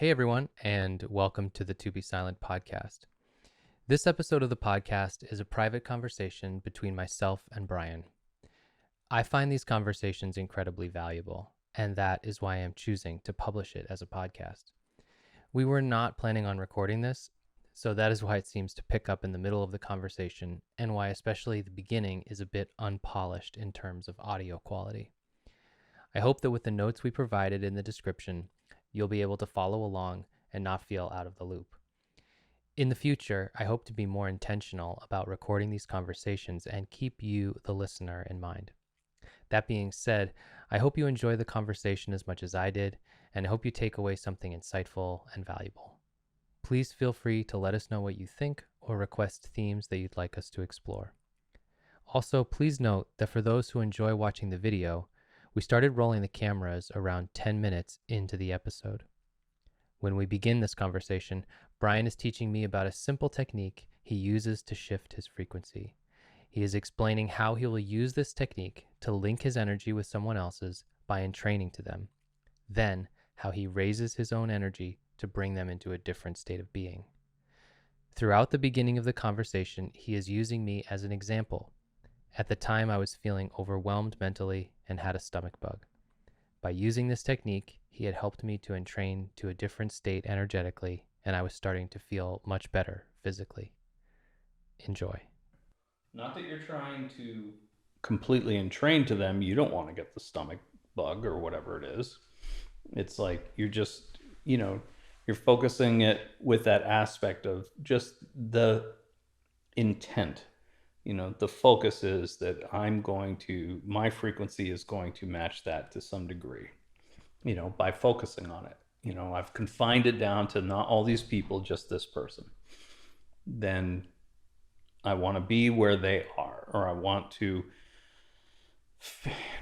Hey everyone, and welcome to the To Be Silent podcast. This episode of the podcast is a private conversation between myself and Brian. I find these conversations incredibly valuable, and that is why I'm choosing to publish it as a podcast. We were not planning on recording this, so that is why it seems to pick up in the middle of the conversation, and why especially the beginning is a bit unpolished in terms of audio quality. I hope that with the notes we provided in the description, you'll be able to follow along and not feel out of the loop. In the future, I hope to be more intentional about recording these conversations and keep you, the listener, in mind. That being said, I hope you enjoy the conversation as much as I did, and I hope you take away something insightful and valuable. Please feel free to let us know what you think or request themes that you'd like us to explore. Also, please note that for those who enjoy watching the video, we started rolling the cameras around 10 minutes into the episode. When we begin this conversation, Brian is teaching me about a simple technique he uses to shift his frequency. He is explaining how he will use this technique to link his energy with someone else's by entraining to them, then how he raises his own energy to bring them into a different state of being. Throughout the beginning of the conversation, he is using me as an example. At the time, I was feeling overwhelmed mentally and had a stomach bug. By using this technique, he had helped me to entrain to a different state energetically, and I was starting to feel much better physically. Enjoy. Not that you're trying to completely entrain to them. You don't want to get the stomach bug or whatever it is. It's like you're just, you're focusing it with that aspect of just the intent. The focus is that my frequency is going to match that to some degree, by focusing on it. I've confined it down to not all these people, just this person. Then I want to be where they are, or I want to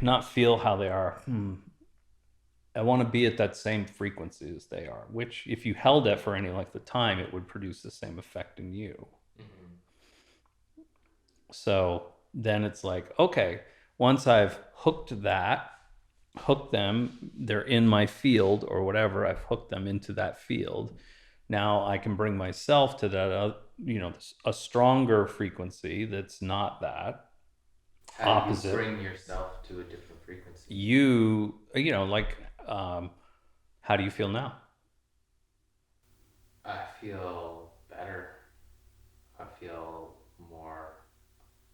not feel how they are. I want to be at that same frequency as they are, which if you held that for any length of time, it would produce the same effect in you. So then it's like, okay, once I've hooked them, they're in my field or whatever, I've hooked them into that field. Now I can bring myself to that, a stronger frequency that's not that. How do you bring yourself to a different frequency? How do you feel now? I feel better.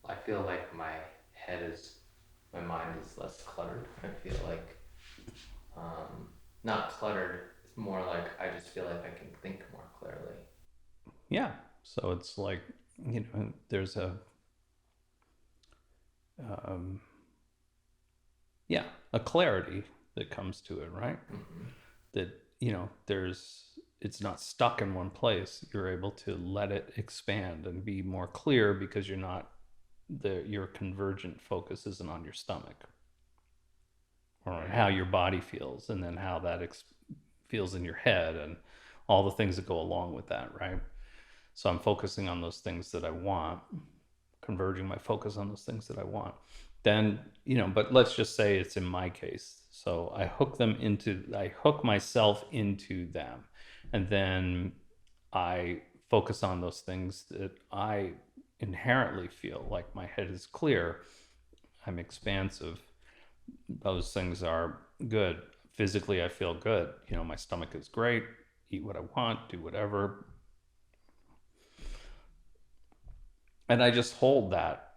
I feel like my mind is less cluttered. I feel like, not cluttered, it's more like I just feel like I can think more clearly. Yeah. So it's like, there's a clarity that comes to it, right? Mm-hmm. That, it's not stuck in one place. You're able to let it expand and be more clear because your convergent focus isn't on your stomach or on how your body feels, and then how that feels in your head and all the things that go along with that, right? So I'm focusing on those things that I want, converging my focus on those things that I want. Then, but let's just say it's in my case. So I hook myself into them, and then I focus on those things that I inherently feel like my head is clear, I'm expansive, those things are good. Physically, I feel good. My stomach is great, eat what I want, do whatever. And I just hold that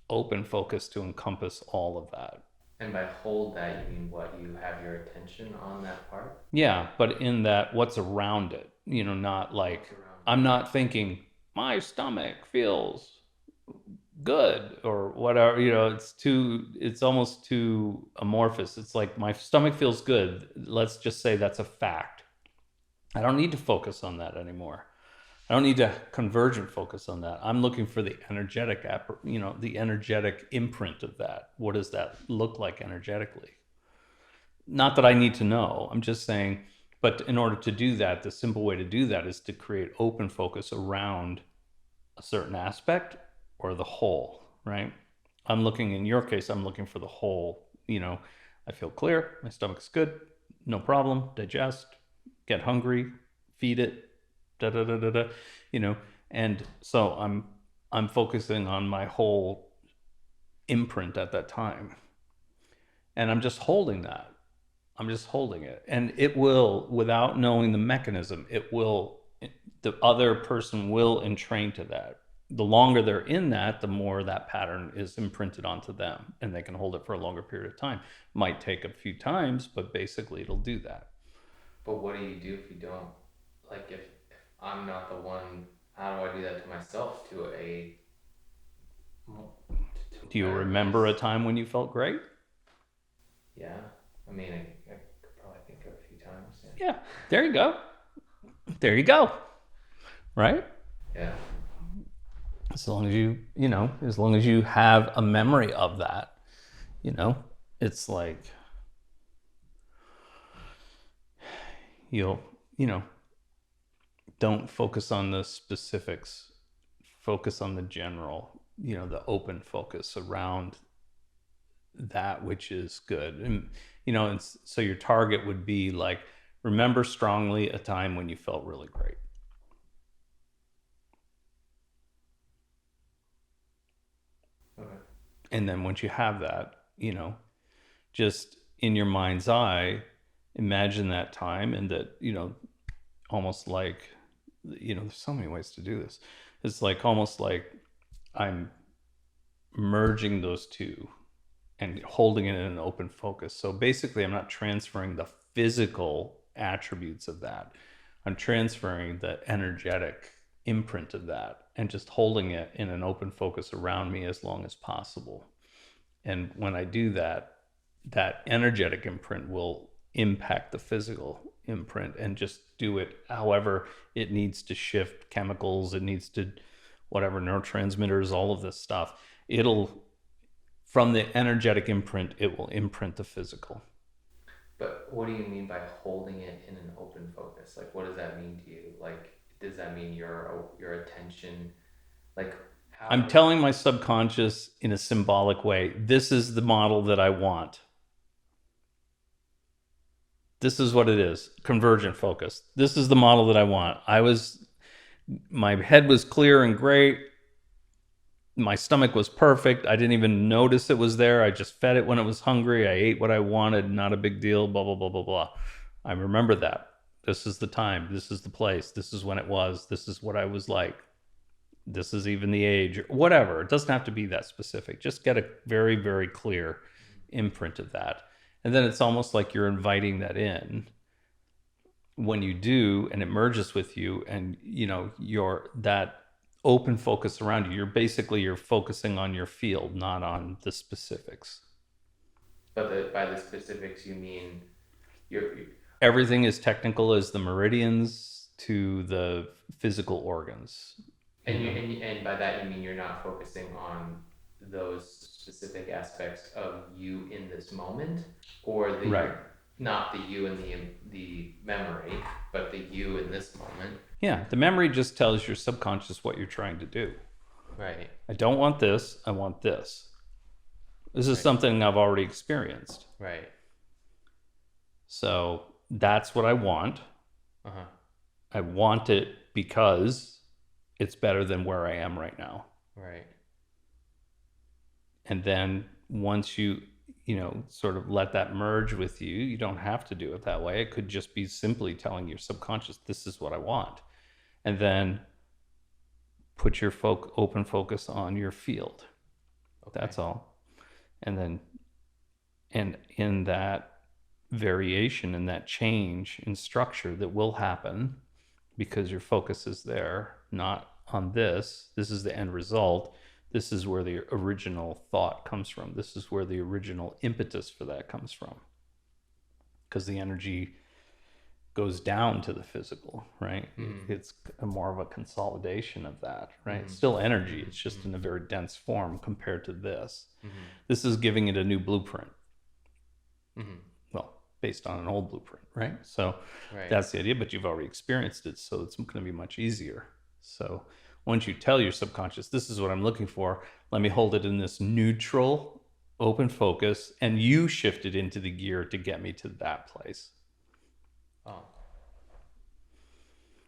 open focus to encompass all of that. And by hold that, you mean what? You have your attention on that part? Yeah, but in that, what's around it? Not like I'm not thinking my stomach feels good or whatever. It's almost too amorphous. It's like my stomach feels good. Let's just say that's a fact. I don't need to focus on that anymore. I don't need to convergent focus on that. I'm looking for the energetic the energetic imprint of that. What does that look like energetically? Not that I need to know. I'm just saying, but in order to do that, the simple way to do that is to create open focus around a certain aspect or the whole, right? In your case, I'm looking for the whole. I feel clear, my stomach's good, no problem, digest, get hungry, feed it, da da da da da, you know. And so I'm focusing on my whole imprint at that time, and I'm just holding that. I'm just holding it, and it will, without knowing the mechanism, it will, the other person will entrain to that. The longer they're in that, the more that pattern is imprinted onto them, and they can hold it for a longer period of time. Might take a few times, but basically it'll do that. But what do you do if you don't? Like, if I'm not the one, how do I do that to myself to a. Do you remember a time when you felt great? Yeah. I mean, I could probably think of a few times. Yeah. There you go. There you go. Right? Yeah. As long as as long as you have a memory of that, it's like you'll, don't focus on the specifics, focus on the general, the open focus around that which is good. And so your target would be like, remember strongly a time when you felt really great. Okay. And then once you have that, just in your mind's eye, imagine that time, and that, almost like, there's so many ways to do this. It's like almost like I'm merging those two and holding it in an open focus. So basically, I'm not transferring the physical attributes of that. I'm transferring the energetic imprint of that and just holding it in an open focus around me as long as possible. And when I do that, that energetic imprint will impact the physical imprint, and just do it however it needs to shift chemicals, it needs to, whatever, neurotransmitters, all of this stuff. It'll, from the energetic imprint, it will imprint the physical. But what do you mean by holding it in an open focus? Like, what does that mean to you? Like, does that mean your attention, like, how... I'm telling my subconscious in a symbolic way, this is the model that I want. This is what it is. Convergent focus. This is the model that I want. My head was clear and great. My stomach was perfect. I didn't even notice it was there. I just fed it when it was hungry. I ate what I wanted. Not a big deal. Blah, blah, blah, blah, blah. I remember that. This is the time. This is the place. This is when it was. This is what I was like. This is even the age. Whatever. It doesn't have to be that specific. Just get a very, very clear imprint of that. And then it's almost like you're inviting that in. When you do, and it merges with you, and you're that open focus around you, you're focusing on your field, not on the specifics. But by the specifics, you mean everything as technical as the meridians to the physical organs. And by that you mean you're not focusing on those specific aspects of you in this moment, or the right. Not the you in the memory, but the you in this moment. Yeah, the memory just tells your subconscious what you're trying to do. Right. I don't want this, I want this. This is something I've already experienced. Right. So that's what I want. Uh-huh. I want it because it's better than where I am right now. Right. And then once you sort of let that merge with you, you don't have to do it that way. It could just be simply telling your subconscious, this is what I want. And then put your open focus on your field. Okay. That's all. And then, and in that variation, in that change in structure that will happen, because your focus is there, not on this is the end result. This is where the original thought comes from. This is where the original impetus for that comes from. Because the energy goes down to the physical, right? Mm-hmm. It's more of a consolidation of that, right? Mm-hmm. It's still energy. It's just in a very dense form compared to this. Mm-hmm. This is giving it a new blueprint. Mm-hmm. Well, based on an old blueprint, right? So that's the idea, but you've already experienced it, so it's going to be much easier. So once you tell your subconscious, this is what I'm looking for, let me hold it in this neutral, open focus, and you shift it into the gear to get me to that place.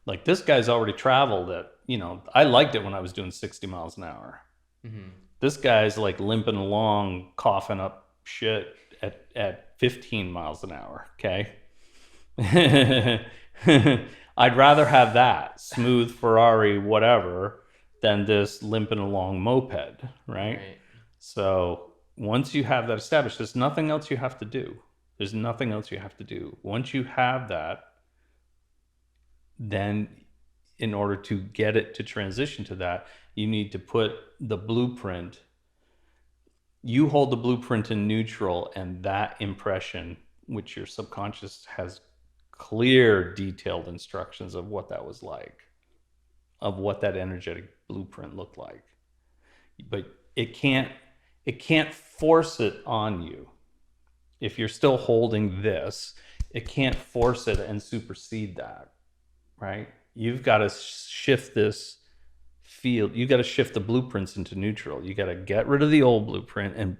Like this guy's already traveled at, I liked it when I was doing 60 miles an hour. Mm-hmm. This guy's like limping along, coughing up shit at 15 miles an hour. Okay. I'd rather have that smooth Ferrari, whatever, than this limping along moped. Right. So once you have that established, there's nothing else you have to do. There's nothing else you have to do. Once you have that, then in order to get it to transition to that, you need to put the blueprint. You hold the blueprint in neutral, and that impression, which your subconscious has clear, detailed instructions of what that was like, of what that energetic blueprint looked like. But it can't force it on you. If you're still holding this, it can't force it and supersede that, right? You've got to shift this field. You got to shift the blueprints into neutral. You got to get rid of the old blueprint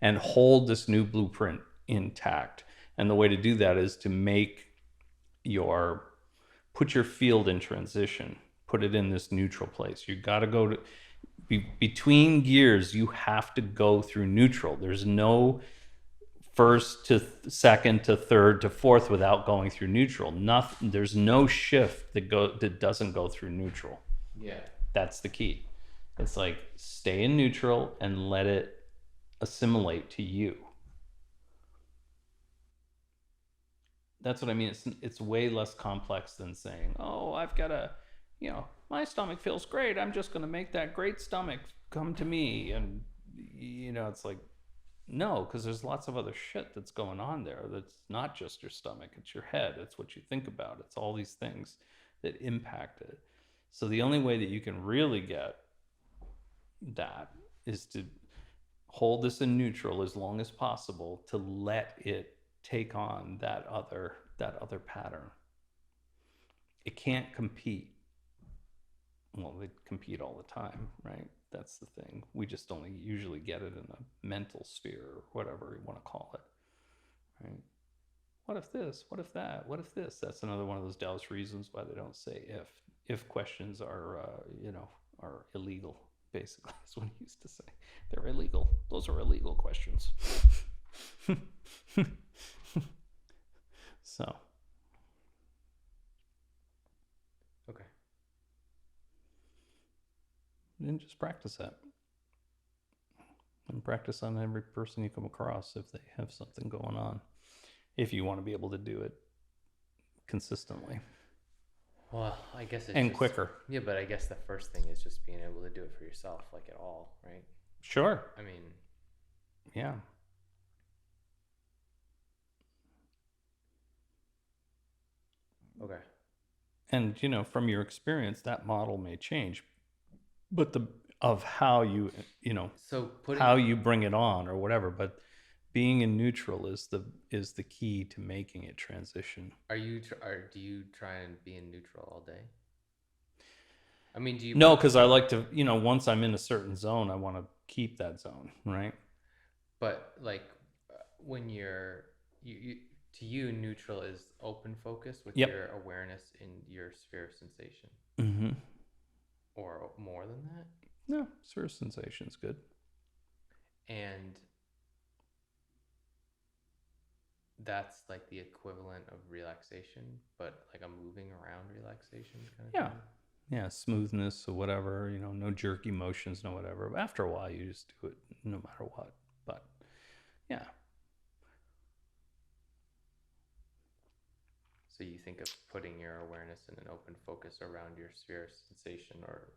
and hold this new blueprint intact. And the way to do that is to put your field in transition, put it in this neutral place. You got to go to between gears. You have to go through neutral. There's no first to second to third to fourth without going through neutral. Nothing. There's no shift that doesn't go through neutral. Yeah. That's the key. It's like stay in neutral and let it assimilate to you. That's what I mean. It's way less complex than saying, oh, I've got my stomach feels great. I'm just going to make that great stomach come to me. And, it's like, no, because there's lots of other shit that's going on there. That's not just your stomach. It's your head. It's what you think about. It's all these things that impact it. So the only way that you can really get that is to hold this in neutral as long as possible, to let it take on that other pattern. It can't compete. Well, they compete all the time, right? That's the thing. We just only usually get it in a mental sphere or whatever you want to call it, right? What if this? What if that? What if this? That's another one of those Dallas reasons why they don't say if. If questions are, are illegal, basically, is what he used to say. They're illegal. Those are illegal questions. So. Okay. And just practice that. And practice on every person you come across if they have something going on. If you want to be able to do it consistently. Well, I guess it's and quicker. Yeah, but I guess the first thing is just being able to do it for yourself, like at all, right? Sure. I mean, yeah. Okay. And from your experience, that model may change, but of how you how you bring it on or whatever. But being in neutral is the key to making it transition. Do you try and be in neutral all day? I mean, do you? No, because I like to, once I'm in a certain zone, I want to keep that zone, right? But like when to you, neutral is open focus with your awareness in your sphere of sensation. Mm-hmm. Or more than that? No, sphere of sensation is good. And that's like the equivalent of relaxation, but like a moving around relaxation kind of thing? Yeah, smoothness or whatever, no jerky motions, no whatever. But after a while, you just do it no matter what. But yeah. So you think of putting your awareness in an open focus around your sphere of sensation, or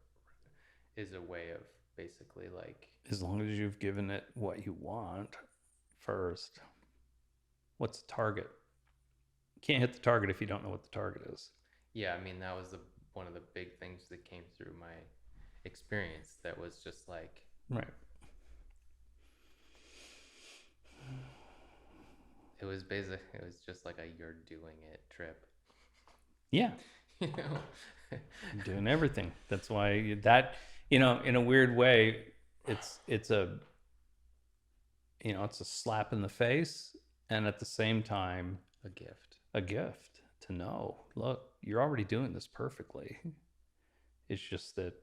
is a way of basically like... As long as you've given it what you want first. What's the target? You can't hit the target if you don't know what the target is. Yeah, I mean, that was one of the big things that came through my experience. That was just like... Right. It was just like a you're doing it trip. Yeah. Doing everything. That's why in a weird way, it's a slap in the face, and at the same time a gift to to know, look, you're already doing this perfectly. It's just that,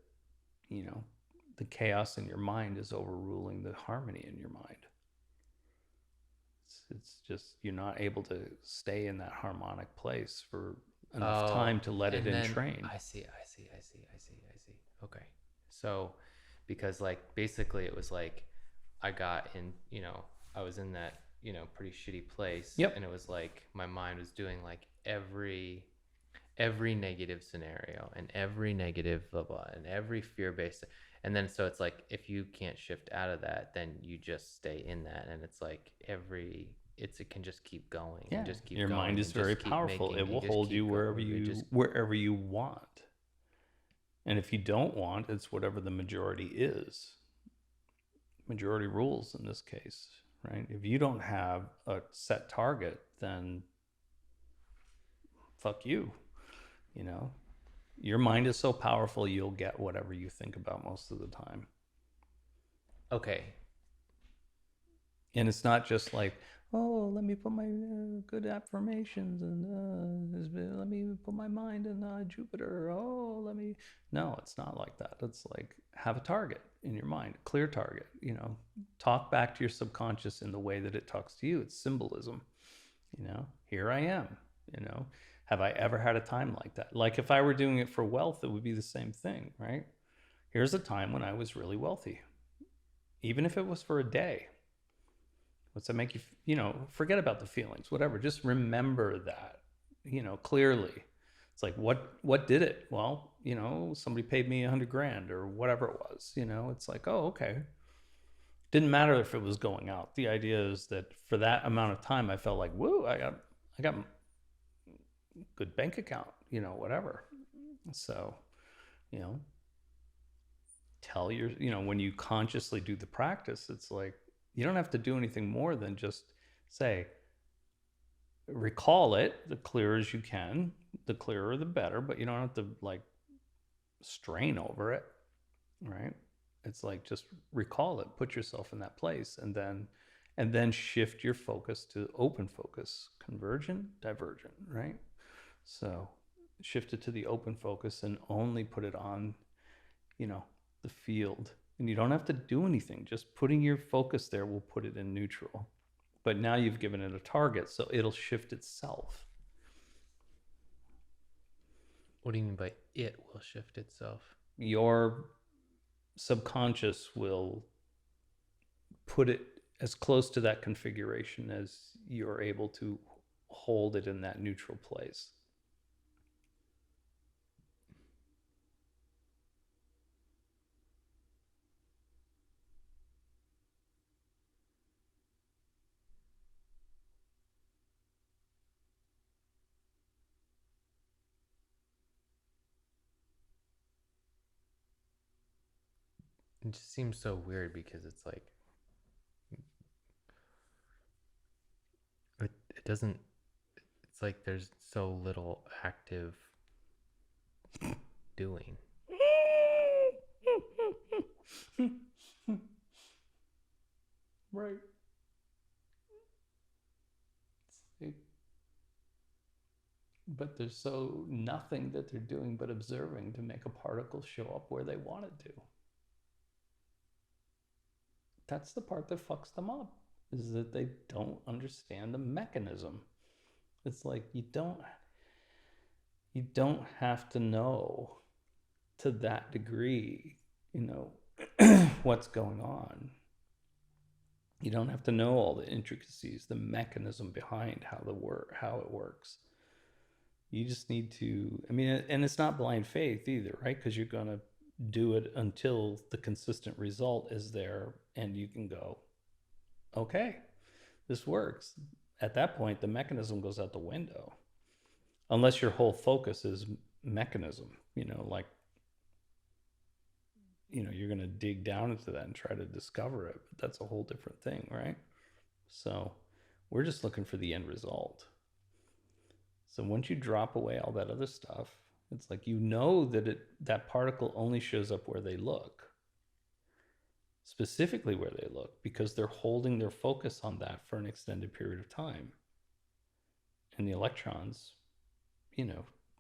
the chaos in your mind is overruling the harmony in your mind. It's just you're not able to stay in that harmonic place for enough time to let it entrain. I see. Okay. So, because like basically it was like I got in, I was in that, pretty shitty place. Yep. And it was like my mind was doing like every negative scenario and every negative blah blah and every fear-based, and then so it's like if you can't shift out of that, then you just stay in that, and it's like it can just keep going. Yeah, and just keep your going mind is very powerful. It will hold you wherever you want. And if you don't want, it's whatever the majority is. Majority rules in this case, right? If you don't have a set target, then fuck you. Your mind is so powerful, you'll get whatever you think about most of the time. Okay. And it's not just like, oh, let me put my good affirmations and let me put my mind in Jupiter. No, it's not like that. It's like, have a target in your mind, a clear target. Talk back to your subconscious in the way that it talks to you. It's symbolism. Here I am. Have I ever had a time like that? Like if I were doing it for wealth, it would be the same thing, right? Here's a time when I was really wealthy, even if it was for a day. What's that make you, forget about the feelings, whatever. Just remember that, clearly. It's like, what did it? Well, somebody paid me $100,000 or whatever it was, it's like, oh, okay. Didn't matter if it was going out. The idea is that for that amount of time, I felt like, woo, I got good bank account, whatever. So, tell your, when you consciously do the practice, it's like, you don't have to do anything more than just say, recall it the clearer as you can, the clearer the better, but you don't have to like strain over it, right? It's like, just recall it, put yourself in that place, and then shift your focus to open focus, convergent, divergent, right? So shift it to the open focus and only put it on, the field. And you don't have to do anything. Just putting your focus there will put it in neutral. But now you've given it a target, so it'll shift itself. What do you mean by it will shift itself? Your subconscious will put it as close to that configuration as you're able to hold it in that neutral place. It just seems so weird because it's like it doesn't, it's like there's so little active doing. Right. But there's so nothing that they're doing but observing to make a particle show up where they want it to. That's the part that fucks them up, is that they don't understand the mechanism. It's like you don't have to know to that degree, what's going on. You don't have to know all the intricacies, the mechanism behind how it works. You just need to, and it's not blind faith either, right? Because you're going to do it until the consistent result is there and you can go, okay, this works. At that point, the mechanism goes out the window. Unless your whole focus is mechanism, like, you're going to dig down into that and try to discover it. But that's a whole different thing, right? So we're just looking for the end result. So once you drop away all that other stuff, it's like, that particle only shows up where they look, specifically where they look, because they're holding their focus on that for an extended period of time. And the electrons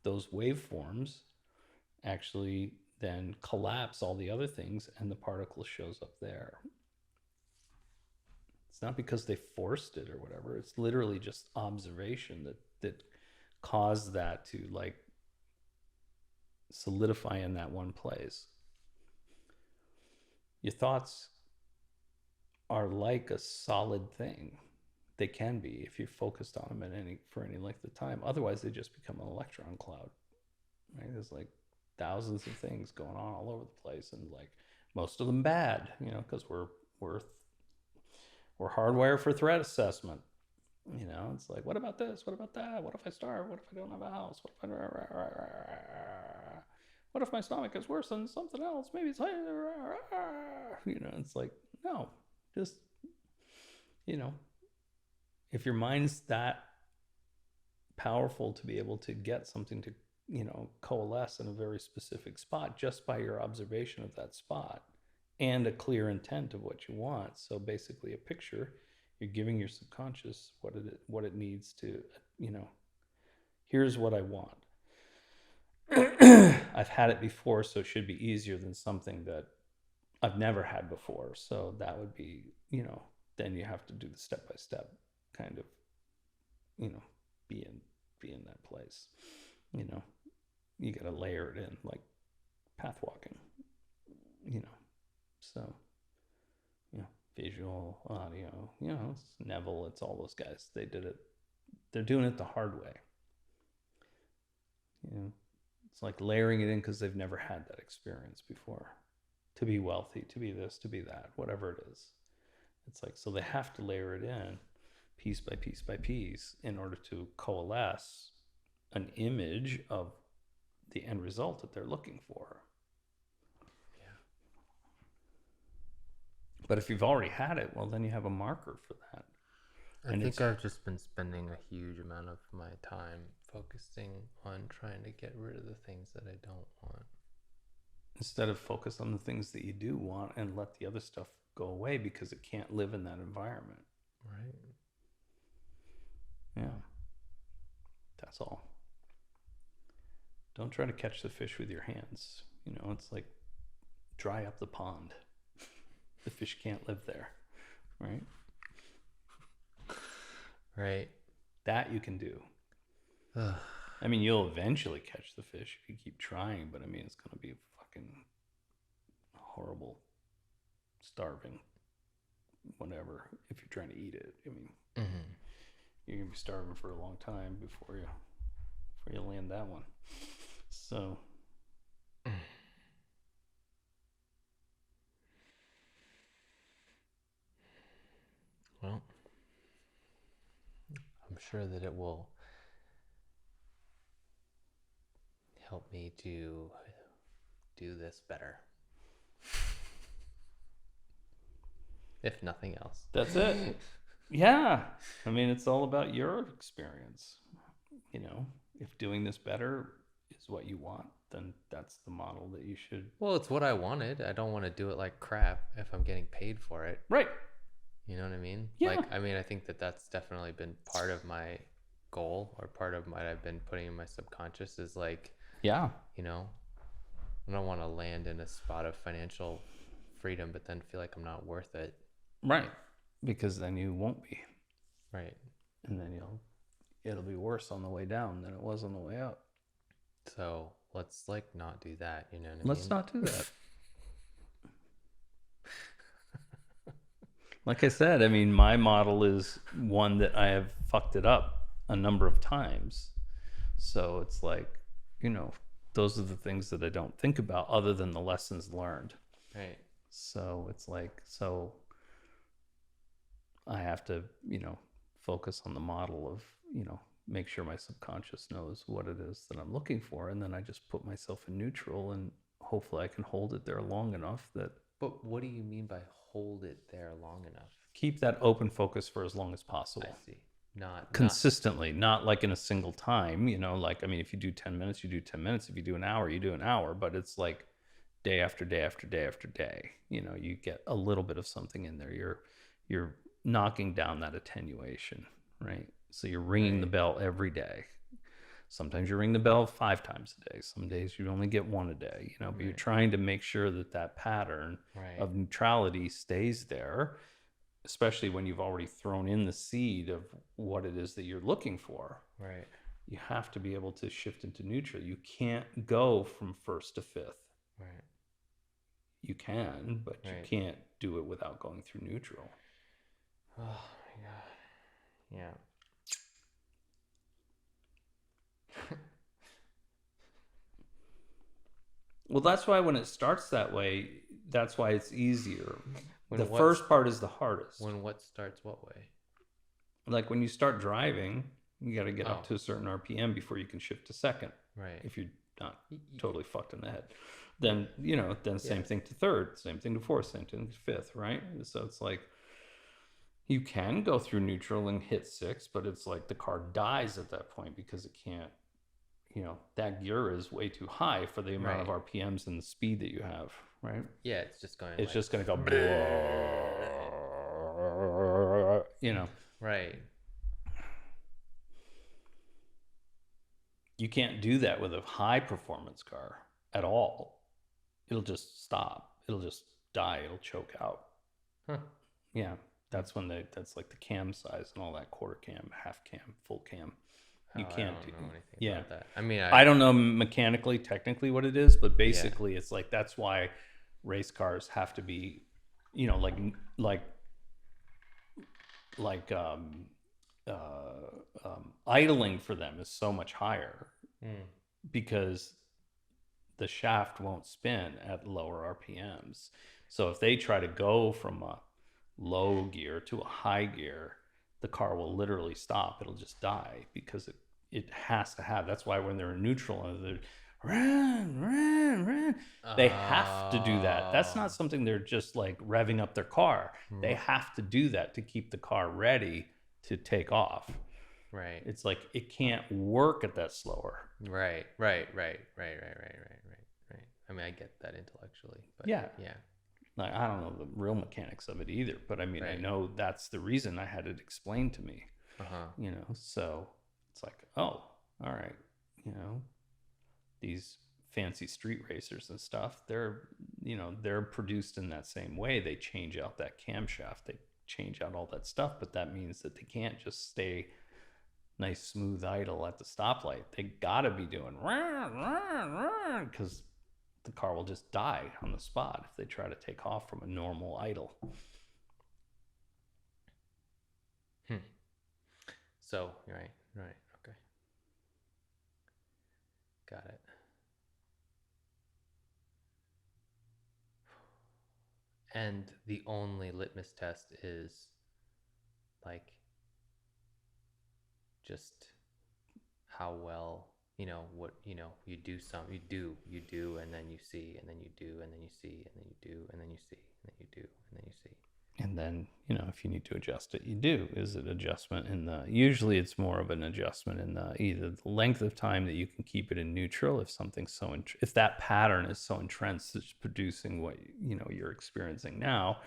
those waveforms actually then collapse all the other things and the particle shows up there. It's not because they forced it or whatever. It's literally just observation that caused that to like solidify in that one place. Your thoughts are like a solid thing. They can be if you're focused on them for any length of time. Otherwise, they just become an electron cloud. Right? There's like thousands of things going on all over the place, and like most of them bad, because we're hardwired for threat assessment. It's like, what about this? What about that? What if I starve? What if I don't have a house? What if my stomach is worse than something else? Maybe it's it's like, no, just if your mind's that powerful to be able to get something to coalesce in a very specific spot just by your observation of that spot and a clear intent of what you want. So basically a picture, you're giving your subconscious what it needs to, here's what I want. I've had it before, so it should be easier than something that I've never had before. So that would be, then you have to do the step-by-step kind of, be in that place. You got to layer it in like path walking, so, visual, audio, it's Neville, it's all those guys. They did it. They're doing it the hard way. It's like layering it in because they've never had that experience before. To be wealthy, to be this, to be that, whatever it is. It's like, so they have to layer it in piece by piece by piece in order to coalesce an image of the end result that they're looking for. Yeah. But if you've already had it, well, then you have a marker for that. I think I've just been spending a huge amount of my time focusing on trying to get rid of the things that I don't want. Instead of focus on the things that you do want and let the other stuff go away because it can't live in that environment. Right. Yeah. That's all. Don't try to catch the fish with your hands. It's like dry up the pond. The fish can't live there. Right? Right. That you can do. I mean, you'll eventually catch the fish if you keep trying, but I mean, it's going to be fucking horrible, starving, whatever, if you're trying to eat it. I mean, you're going to be starving for a long time before you land that one. So. Well, I'm sure that it will help me to do this better. If nothing else. That's it. Yeah. I mean, it's all about your experience. If doing this better is what you want, then that's the model that you should. Well, it's what I wanted. I don't want to do it like crap if I'm getting paid for it. Right. You know what I mean? Yeah. I think that that's definitely been part of my goal, or part of what I've been putting in my subconscious is like, yeah, I don't want to land in a spot of financial freedom, but then feel like I'm not worth it. Right. Because then you won't be. Right. And then it'll be worse on the way down than it was on the way up. So let's not do that. You know what I mean? Let's not do that. Like I said, I mean, my model is one that I have fucked it up a number of times. So it's like, those are the things that I don't think about other than the lessons learned. Right. So it's like, I have to, focus on the model of, make sure my subconscious knows what it is that I'm looking for. And then I just put myself in neutral and hopefully I can hold it there long enough that. But what do you mean by hold it there long enough? Keep that open focus for as long as possible. I see. Not consistently, not like in a single time, if you do 10 minutes, you do 10 minutes. If you do an hour, you do an hour, but it's like day after day after day after day, you get a little bit of something in there. You're knocking down that attenuation, right? So you're ringing the bell every day. Sometimes you ring the bell 5 times a day. Some days you only get one a day, you know, but you're trying to make sure that that pattern of neutrality stays there, especially when you've already thrown in the seed of what it is that you're looking for. Right. You have to be able to shift into neutral. You can't go from first to fifth. Right. You can, but you can't do it without going through neutral. Oh my God. Yeah. Well, that's why when it starts that way, that's why it's easier. When the first part is the hardest. When what starts what way? Like when you start driving, you got to get up to a certain RPM before you can shift to second. Right. If you're not totally fucked in the head. Then, you know, then same thing to third, same thing to fourth, same thing to fifth, right? So it's like you can go through neutral and hit 6, but it's like the car dies at that point because it can't, you know, that gear is way too high for the amount of RPMs and the speed that you have, right? Yeah, it's just going. It's just going to go, you know. Right. You can't do that with a high performance car at all. It'll just stop. It'll just die. It'll choke out. Huh. Yeah. That's when that's like the cam size and all that, quarter cam, half cam, full cam. You can't do anything about that. I mean, I don't know mechanically, technically what it is, but basically it's like, that's why race cars have to be, you know, idling for them is so much higher because the shaft won't spin at lower RPMs. So if they try to go from a low gear to a high gear, the car will literally stop. It'll just die because it has to have. That's why when they're in neutral and they're run, they have to do that. That's not something they're just like revving up their car. They have to do that to keep the car ready to take off. Right. It's like it can't work at that slower. Right. I mean, I get that intellectually, but yeah. Like, I don't know the real mechanics of it either, but I mean, I know that's the reason I had it explained to me. You know, so it's like, oh, all right, you know, these fancy street racers and stuff, they're produced in that same way. They change out that camshaft, they change out all that stuff, but that means that they can't just stay nice smooth idle at the stoplight. They gotta be doing because the car will just die on the spot if they try to take off from a normal idle. So right, okay, got it. And the only litmus test is like just how well, you know, what, you know, you do, and then you see, and then you do, and then you see, and then you do, and then you see, and then you do, and then you see. And then, you know, if you need to adjust it, you do. Is it adjustment in usually it's more of an adjustment in either the length of time that you can keep it in neutral, if something's if that pattern is so entrenched it's producing what, you know, you're experiencing now,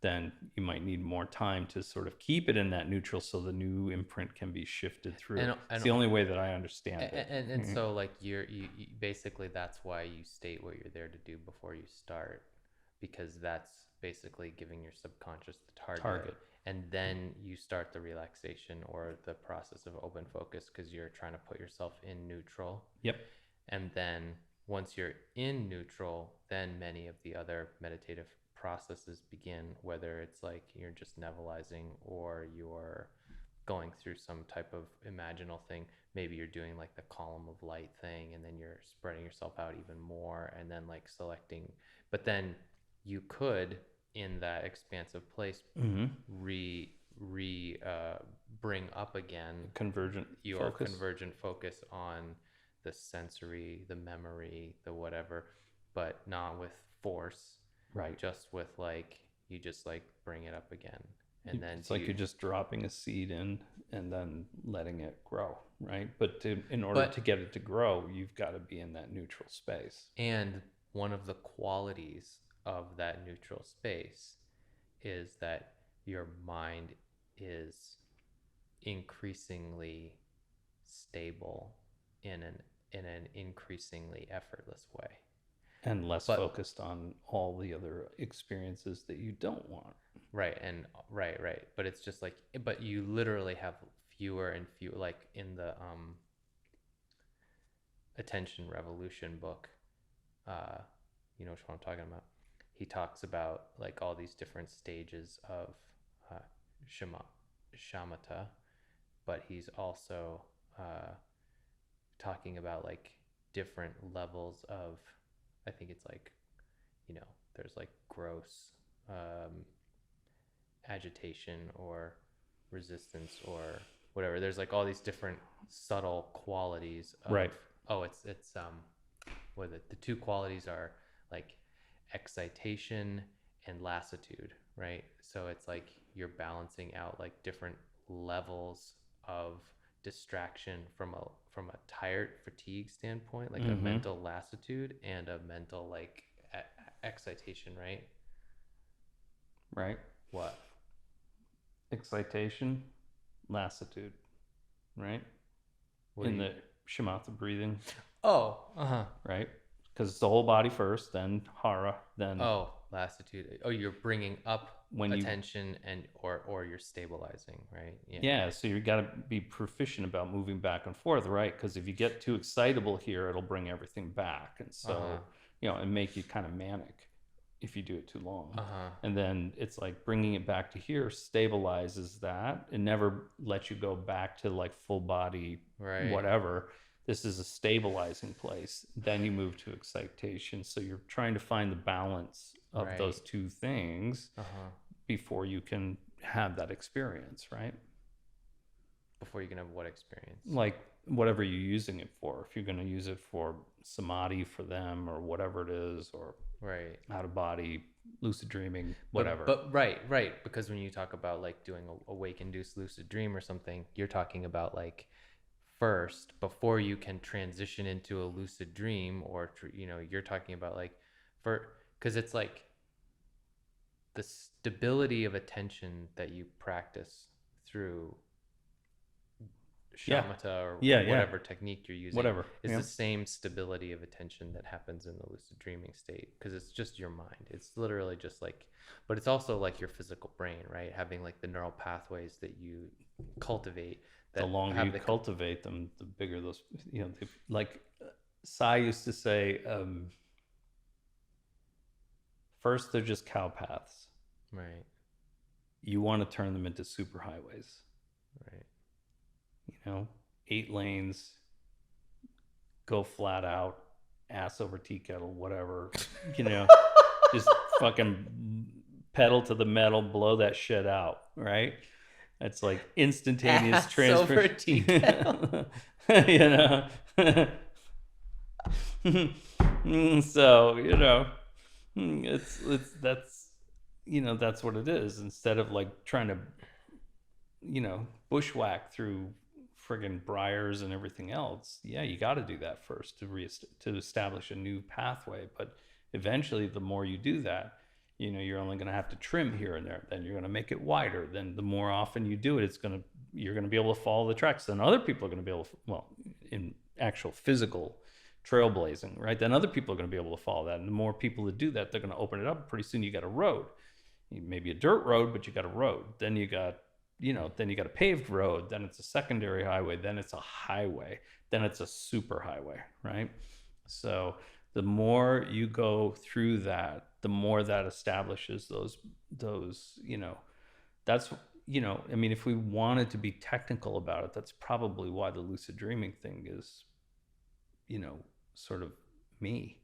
then you might need more time to sort of keep it in that neutral so the new imprint can be shifted through. And it's the only way that I understand it. And so like you basically, that's why you state what you're there to do before you start, because that's basically giving your subconscious the target. And then you start the relaxation or the process of open focus because you're trying to put yourself in neutral. Yep. And then once you're in neutral, then many of the other meditative processes begin, whether it's like you're just nebulizing or you're going through some type of imaginal thing. Maybe you're doing like the column of light thing, and then you're spreading yourself out even more, and then like selecting. But then you could, in that expansive place, bring up again your convergent focus on the sensory, the memory, the whatever, but not with force. Right. Just with like, you just like bring it up again. And then it's like you're just dropping a seed in and then letting it grow, right? But in order to get it to grow, you've got to be in that neutral space. And one of the qualities of that neutral space is that your mind is increasingly stable in an increasingly effortless way. And less focused on all the other experiences that you don't want. Right. And right. But it's just like, but you literally have fewer and fewer, like in the Attention Revolution book, you know which one I'm talking about. He talks about like all these different stages of Shamatha, but he's also talking about like different levels of, I think it's like, you know, there's like gross agitation or resistance or whatever. There's like all these different subtle qualities of, right. Oh, it's what the two qualities are like excitation and lassitude, right? So it's like you're balancing out like different levels of distraction from a tired fatigue standpoint, like a mental lassitude and a mental like excitation, right? Right. What? Excitation, lassitude, right? In the Shamatha breathing. Oh, right? Because it's the whole body first, then hara, then lassitude. Oh, you're bringing up attention and or you're stabilizing, right? Yeah, so you got to be proficient about moving back and forth, right? Because if you get too excitable here, it'll bring everything back, and so you know, and make you kind of manic if you do it too long. And then it's like bringing it back to here stabilizes that and never lets you go back to like full body, right, whatever. This is a stabilizing place. Then you move to excitation. So you're trying to find the balance of those two things before you can have that experience, right? Before you can have what experience? Like whatever you're using it for. If you're going to use it for samadhi for them or whatever it is, or out of body, lucid dreaming, whatever. But right. Because when you talk about like doing a wake-induced lucid dream or something, you're talking about like first, before you can transition into a lucid dream, or you know, you're talking about like because it's like the stability of attention that you practice through shamatha or whatever technique you're using, is the same stability of attention that happens in the lucid dreaming state, because it's just your mind. It's literally just like, but it's also like your physical brain, right? Having like the neural pathways that you cultivate. The longer you cultivate them, the bigger those, you know, like Sai used to say, first they're just cow paths. Right. You want to turn them into superhighways. Right. You know, 8 lanes, go flat out, ass over tea kettle, whatever, you know, just fucking pedal to the metal, blow that shit out, right? It's like instantaneous transfer. You know. So, you know, it's that's, you know, that's what it is. Instead of like trying to, you know, bushwhack through friggin' briars and everything else. Yeah, you got to do that first to establish a new pathway. But eventually, the more you do that, you know, you're only going to have to trim here and there. Then you're going to make it wider. Then the more often you do it, you're going to be able to follow the tracks. Then other people are going to be able to, well, in actual physical trailblazing, right? Then other people are going to be able to follow that. And the more people that do that, they're going to open it up. Pretty soon you got a road. Maybe a dirt road, but you got a road. Then you got, you know, then you got a paved road. Then it's a secondary highway. Then it's a highway. Then it's a super highway, right? So the more you go through that, the more that establishes those, you know, that's, you know, I mean, if we wanted to be technical about it, that's probably why the lucid dreaming thing is, you know, sort of me.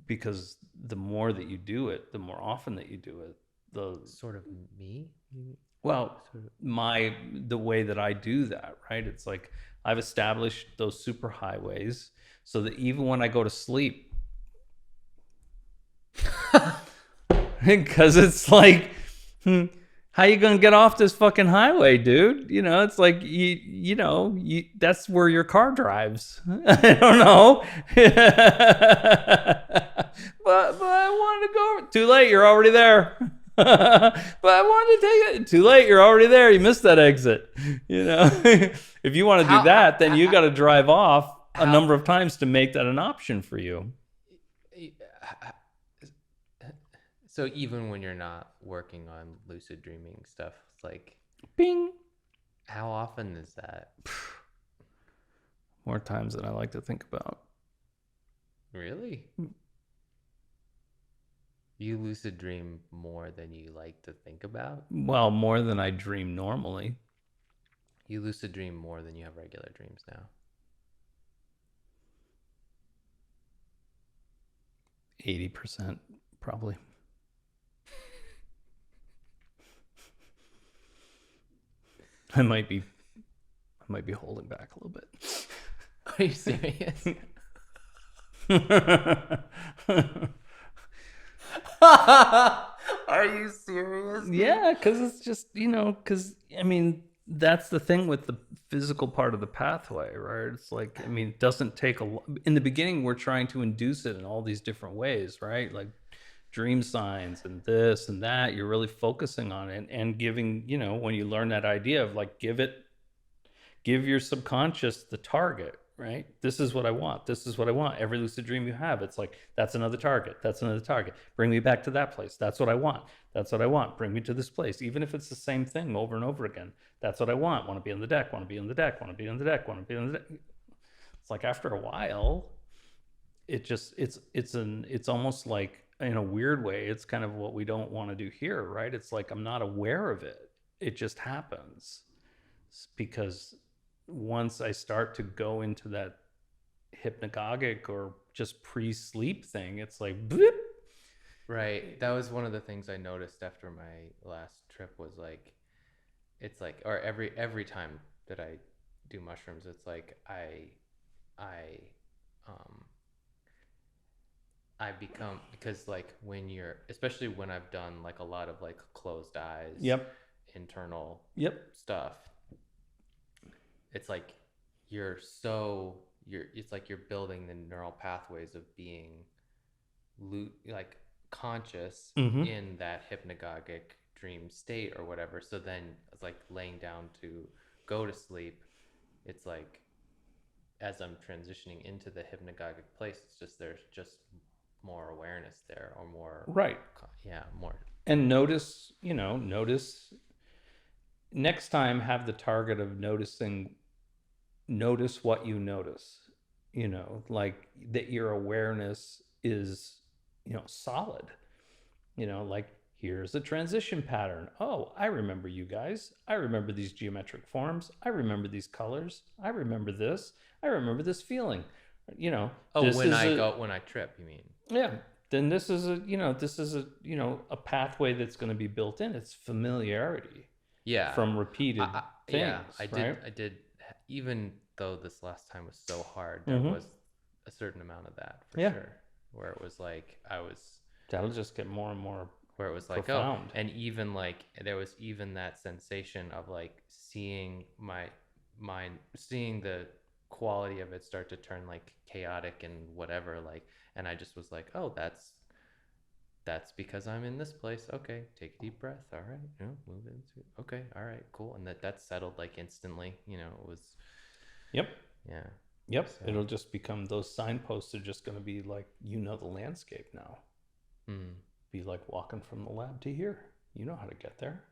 Because the more that you do it, the more often that you do it, the sort of me. Well, the way that I do that, right? It's like I've established those super highways so that even when I go to sleep, because it's like, how you gonna get off this fucking highway, dude? You know, it's like you know, that's where your car drives. I don't know, but I wanted to go. Too late, you're already there. But I wanted to take it. Too late, you're already there. You missed that exit. You know, If you want to do that, then you got to drive off a number of times to make that an option for you. So even when you're not working on lucid dreaming stuff, it's like, Bing. how often is that? More times than I like to think about. Really? You lucid dream more than you like to think about? Well, more than I dream normally. You lucid dream more than you have regular dreams now. 80%, probably. I might be holding back a little bit. Are you serious? Are you serious? Yeah, because it's just, because, I mean, that's the thing with the physical part of the pathway, right? It's like, I mean, it doesn't take in the beginning, we're trying to induce it in all these different ways, right? Like dream signs and this and that. You're really focusing on it and giving, when you learn that idea of like, give your subconscious the target, right? This is what I want. This is what I want. Every lucid dream you have, it's like, that's another target. That's another target. Bring me back to that place. That's what I want. That's what I want. Bring me to this place. Even if it's the same thing over and over again. That's what I want. Want to be on the deck. Want to be on the deck. Want to be on the deck. Want to be on the deck. It's like after a while, it's almost like, in a weird way, it's kind of what we don't want to do here, right? It's like I'm not aware of it. It just happens. Because once I start to go into that hypnagogic or just pre-sleep thing, it's like bloop. Right. That was one of the things I noticed after my last trip was like, it's like, or every time that I do mushrooms, it's like um I become, because like when you're, especially when I've done like a lot of like closed eyes, Yep. internal Yep. stuff, it's like it's like you're building the neural pathways of being like conscious Mm-hmm. in that hypnagogic dream state or whatever. So then it's like laying down to go to sleep, it's like as I'm transitioning into the hypnagogic place, it's just there's just more awareness there, or more, Right. yeah, more. And notice next time, have the target of notice what you notice, like that your awareness is, solid, like here's a transition pattern. Oh, I remember you guys. I remember these geometric forms. I remember these colors. I remember this. I remember this feeling. Oh, This when is when I trip, you mean? yeah. Then this is a pathway that's going to be built in. It's familiarity Yeah. from repeated Yeah, things, I right? did, even though this last time was so hard, there Mm-hmm. was a certain amount of that for Yeah. sure, where it was like That'll just get more and more where it was like, oh, profound. and even like there was even that sensation of like seeing my mind, seeing the quality of it start to turn like chaotic and whatever, like, and I just was like, oh, that's because I'm in this place. Okay, take a deep breath. All right, move into. Okay, all right, cool. And that settled like instantly. It was. Yep. Yeah. Yep. So. It'll just become, those signposts are just going to be like, the landscape now. Mm. Be like walking from the lab to here. You know how to get there.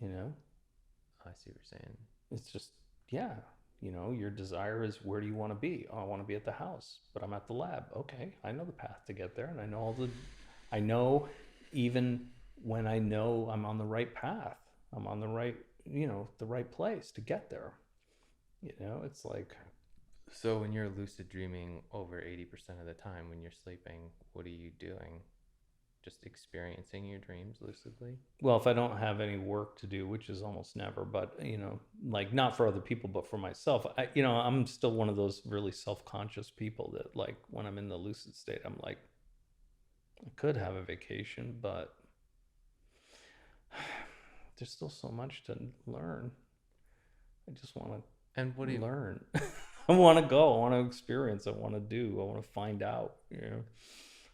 I see what you're saying. It's just, yeah. Your desire is, where do you want to be? Oh, I want to be at the house, but I'm at the lab. Okay, I know the path to get there, and I know even when I know I'm on the right path, I'm on the right, the right place to get there. It's like. So when you're lucid dreaming over 80% of the time when you're sleeping, what are you doing? Just experiencing your dreams lucidly? Well, if I don't have any work to do, which is almost never, but like not for other people, but for myself, I'm still one of those really self-conscious people that, like, when I'm in the lucid state, I'm like, I could have a vacation, but there's still so much to learn. I just want to learn. I want to go. I want to experience. I want to do. I want to find out.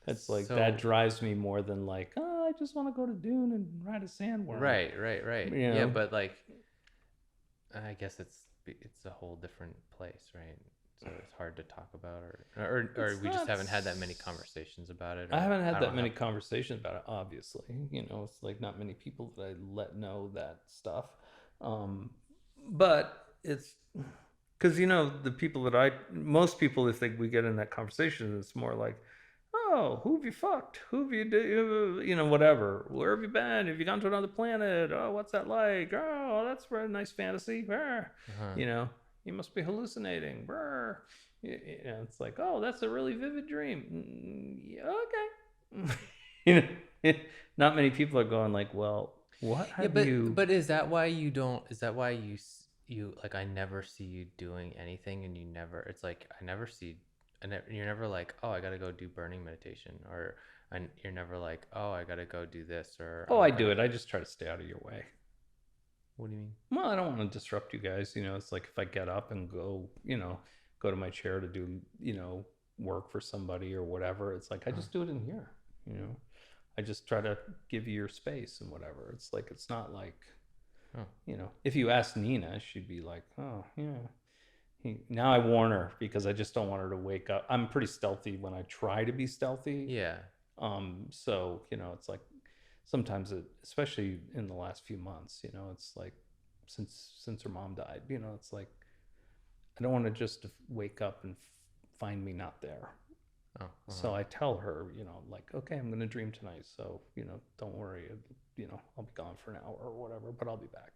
It's like, that drives me more than like, oh, I just want to go to Dune and ride a sandworm. Right. Yeah, but like, I guess it's it's a whole different place, right? So it's hard to talk about, or we just haven't had that many conversations about it. Or I haven't had I that don't many have. conversations about it, obviously. It's like not many people that I let know that stuff. But it's because, the people most people, if we get in that conversation, it's more like, oh, who have you fucked? Who have you do? Whatever. Where have you been? Have you gone to another planet? Oh, what's that like? Oh, that's a nice fantasy. Uh-huh. You know, you must be hallucinating. It's like, oh, that's a really vivid dream. Yeah, okay. Not many people are going like, well, what Yeah, have you? but is that why you don't? Is that why you like? I never see you doing anything, and you never. It's like I never see. You're never like, oh, I gotta go do burning meditation, or and you're never like, oh, I gotta go do this, or Oh, I do it. I just try to stay out of your way. What do you mean? Well, I don't want to disrupt you guys. It's like if I get up and go to my chair to do, work for somebody or whatever, it's like I just do it in here. You know, I just try to give you your space and whatever. It's like it's not like, if you ask Nina, she'd be like, oh yeah. Now I warn her because I just don't want her to wake up. I'm pretty stealthy when I try to be stealthy. Yeah. So it's like sometimes especially in the last few months, it's like since her mom died, it's like I don't want to just wake up and find me not there. Oh. So I tell her, like, okay, I'm going to dream tonight. So, don't worry, I'll be gone for an hour or whatever, but I'll be back.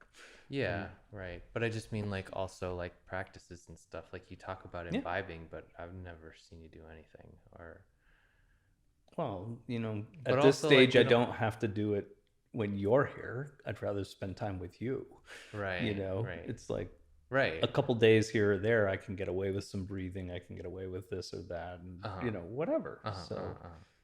Yeah, right. But I just mean like also like practices and stuff. Like you talk about imbibing, but I've never seen you do anything. Or well, but at this also like stage, I don't have to do it when you're here. I'd rather spend time with you. right, right, It's like right. a couple days here or there, I can get away with some breathing. I can get away with this or that, and whatever.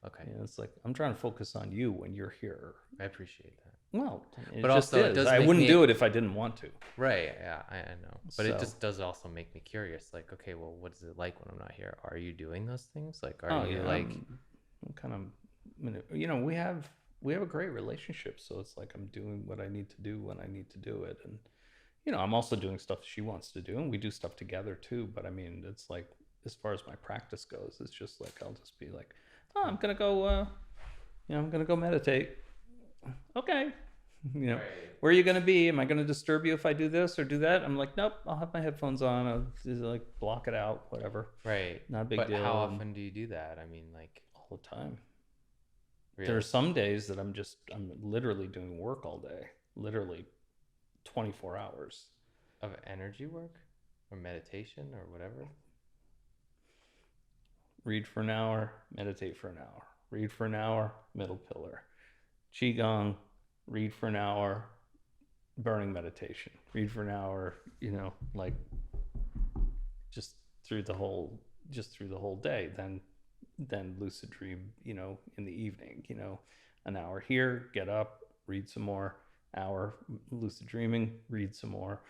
Okay. It's like I'm trying to focus on you when you're here. I appreciate that. Well, but also it does. I wouldn't do it if I didn't want to. Right. Yeah, I know. But it just does also make me curious. Like, okay, well, what is it like when I'm not here? Are you doing those things? Like, are you like? I'm kind of, we have a great relationship, so it's like I'm doing what I need to do when I need to do it, and I'm also doing stuff she wants to do, and we do stuff together too. But I mean, it's like as far as my practice goes, it's just like I'll just be like, oh, I'm gonna go, I'm gonna go meditate. Okay. Right. Where are you going to be? Am I going to disturb you if I do this or do that? I'm like, nope, I'll have my headphones on. I'll just like block it out, whatever. Right. Not a big deal. How often do you do that? I mean, like all the time. Really? There are some days that I'm literally doing work all day, literally 24 hours. Of energy work or meditation or whatever? Read for an hour, meditate for an hour. Read for an hour, middle pillar. Qigong, read for an hour, burning meditation. Read for an hour, like just through the whole day. Then lucid dream, in the evening, an hour here, get up, read some more, hour lucid dreaming, read some more,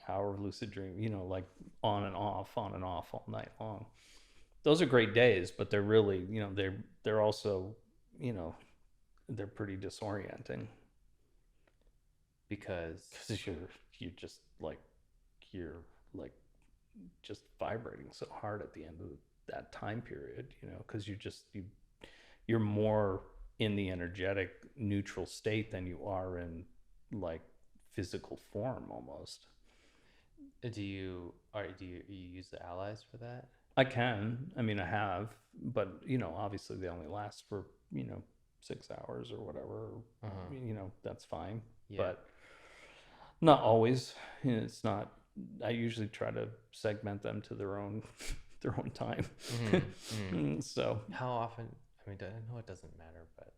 hour lucid dream, like on and off all night long. Those are great days, but they're really, they're also, they're pretty disorienting. Because you're just like just vibrating so hard at the end of that time period, because you're more in the energetic neutral state than you are in like physical form almost. Do you use the allies for that? I can. I mean, I have, but obviously they only last for 6 hours or whatever. That's fine. Yeah. But not always. It's not. I usually try to segment them to their own time. So how often? I mean, I know it doesn't matter, but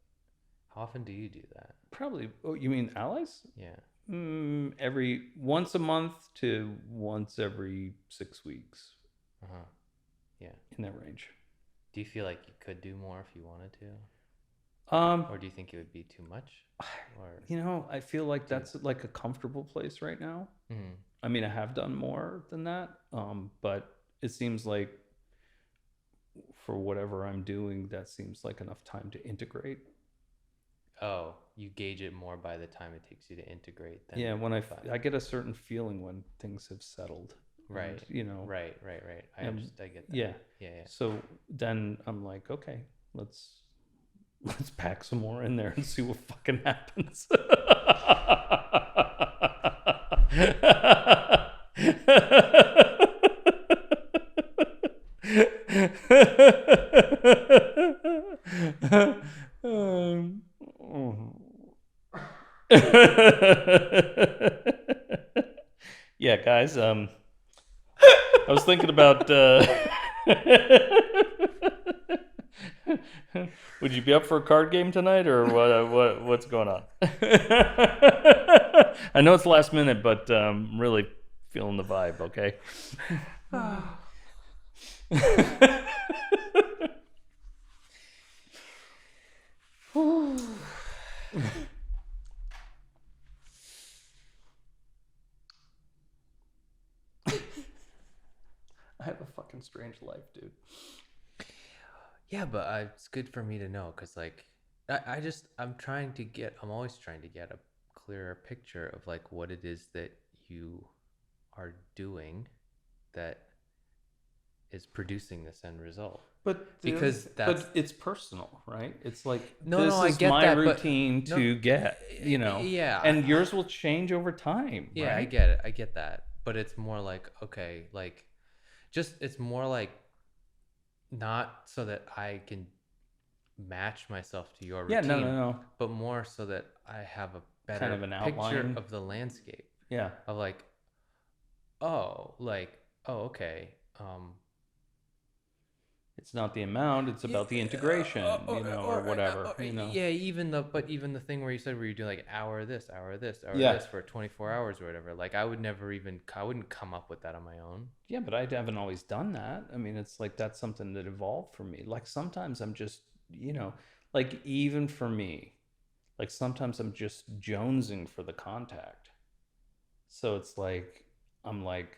how often do you do that? Probably. Oh, you mean allies? Yeah. Every once a month to once every 6 weeks. Yeah. In that range. Do you feel like you could do more if you wanted to? Or do you think it would be too much? Or I feel like that's like a comfortable place right now. Mm-hmm. I mean, I have done more than that, but it seems like for whatever I'm doing, that seems like enough time to integrate. oh, you gauge it more by the time it takes you to integrate than Yeah, when by, I get a certain feeling when things have settled, and right, right. I get that. yeah. Yeah. So then I'm like, okay, let's pack some more in there and see what fucking happens. um, yeah, guys. I was thinking about. Would you be up for a card game tonight, or what's going on? I know it's last minute, but really feeling the vibe. Okay. I have a fucking strange life, dude. Yeah, but it's good for me to know because, like, I'm always trying to get a clearer picture of like what it is that you are doing that is producing this end result. Because that's but it's personal, right? It's like no, this I is get my that, but routine no, to get, yeah, and yours will change over time, yeah, I right? get it, I get that, but it's more like okay, like just it's more like not so that I can match myself to your Yeah, no, routine, no, no. but more so that I have a Kind better of an picture outline. of the landscape Yeah. of like, oh, like, oh, okay. It's not the amount, it's Yeah, about the integration, or whatever, yeah, even the thing where you said where you're doing like hour of this, hour of this, hour of Yeah. this for 24 hours or whatever. Like I wouldn't come up with that on my own. Yeah, but I haven't always done that. I mean, it's like that's something that evolved for me. Like sometimes I'm just, like even for me, like sometimes I'm just jonesing for the contact. So it's like I'm like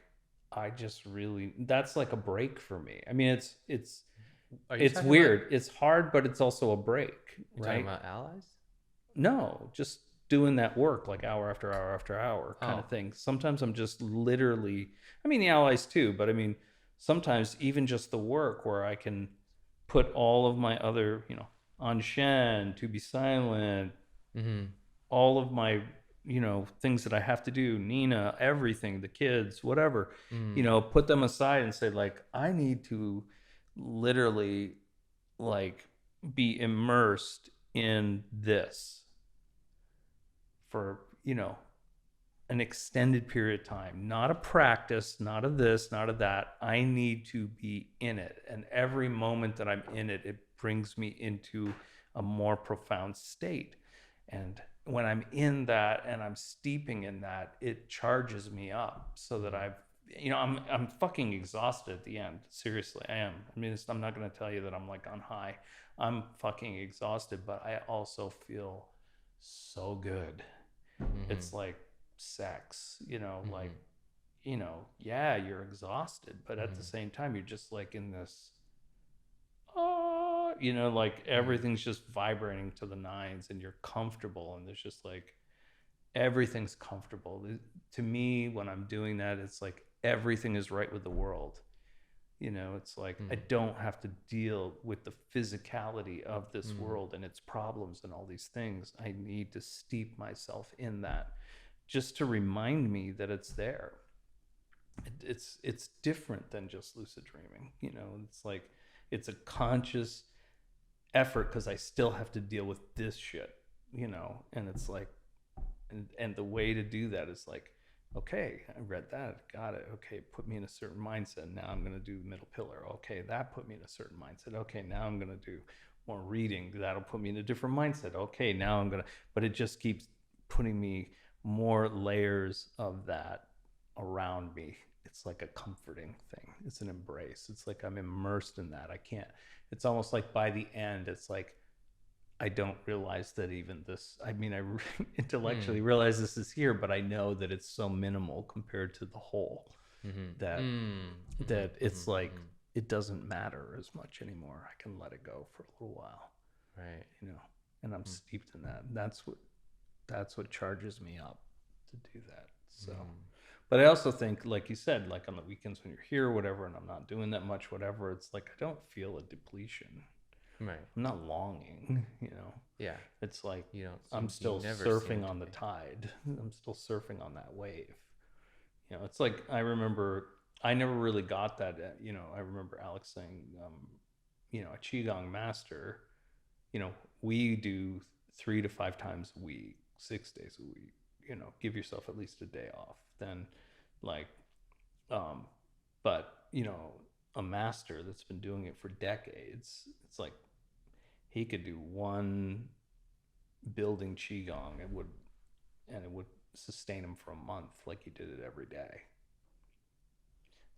I just really that's like a break for me. I mean, Are you it's talking about weird. It's hard, but it's also a break, you talking right? about allies? No, just doing that work like hour after hour after hour kind Oh, of thing. Sometimes I'm just literally, I mean, the allies too, but I mean, sometimes even just the work where I can put all of my other, on Shen, to be silent, mm-hmm. all of my, things that I have to do, Nina, everything, the kids, whatever, Mm. put them aside and say, like, I need to literally, like, be immersed in this for an extended period of time, not a practice, not a this, not a that. I need to be in it, and every moment that I'm in it, it brings me into a more profound state. And when I'm in that and I'm steeping in that, it charges me up so that I'm fucking exhausted at the end. Seriously, I am. I mean, I'm not going to tell you that I'm like on high. I'm fucking exhausted, but I also feel so good. Mm-hmm. It's like sex, like, Mm-hmm. yeah, you're exhausted, but at the Mm-hmm. same time, you're just like in this, like Mm-hmm. everything's just vibrating to the nines and you're comfortable. And there's just like, everything's comfortable. To me, when I'm doing that, it's like everything is right with the world. It's like I don't have to deal with the physicality of this Mm-hmm. world and its problems and all these things. I need to steep myself in that just to remind me that it's there. It's different than just lucid dreaming. It's like it's a conscious effort because I still have to deal with this shit. And it's like, and the way to do that is like, okay, I read that, got it. Okay, put me in a certain mindset. Now I'm going to do middle pillar. Okay, that put me in a certain mindset. Okay, now I'm going to do more reading. That'll put me in a different mindset. Okay, now I'm going to, but it just keeps putting me more layers of that around me. It's like a comforting thing. It's an embrace. It's like I'm immersed in that. I can't, it's almost like by the end, it's like, I don't realize that even this, I mean, I intellectually realize this is here, but I know that it's so minimal compared to the whole that, it's like, it doesn't matter as much anymore. I can let it go for a little while, Right. and I'm steeped in that. And that's what charges me up to do that. So, but I also think, like you said, like on the weekends when you're here, whatever, and I'm not doing that much, whatever, it's like I don't feel a depletion. Right. I'm not longing, Yeah. It's like You don't. I'm still surfing on the tide. I'm still surfing on that wave. It's like I remember I never really got that. I remember Alex saying, a qigong master, we do 3 to 5 times a week, 6 days a week. Give yourself at least a day off. Then, like, but a master that's been doing it for decades, it's like he could do one building qigong and it would sustain him for a month, like he did it every day.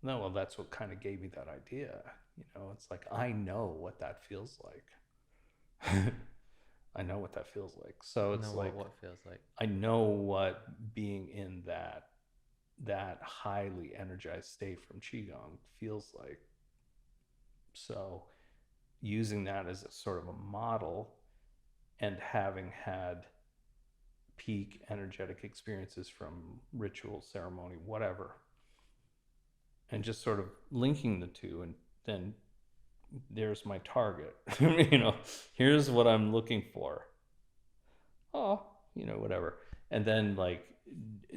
No, well, that's what kind of gave me that idea. It's like I know what that feels like. I know what that feels like. So it's what feels like. I know what being in that highly energized state from qigong feels like. So using that as a sort of a model, and having had peak energetic experiences from ritual, ceremony, whatever, and just sort of linking the two, and then there's my target. Here's what I'm looking for. Oh, whatever. And then, like,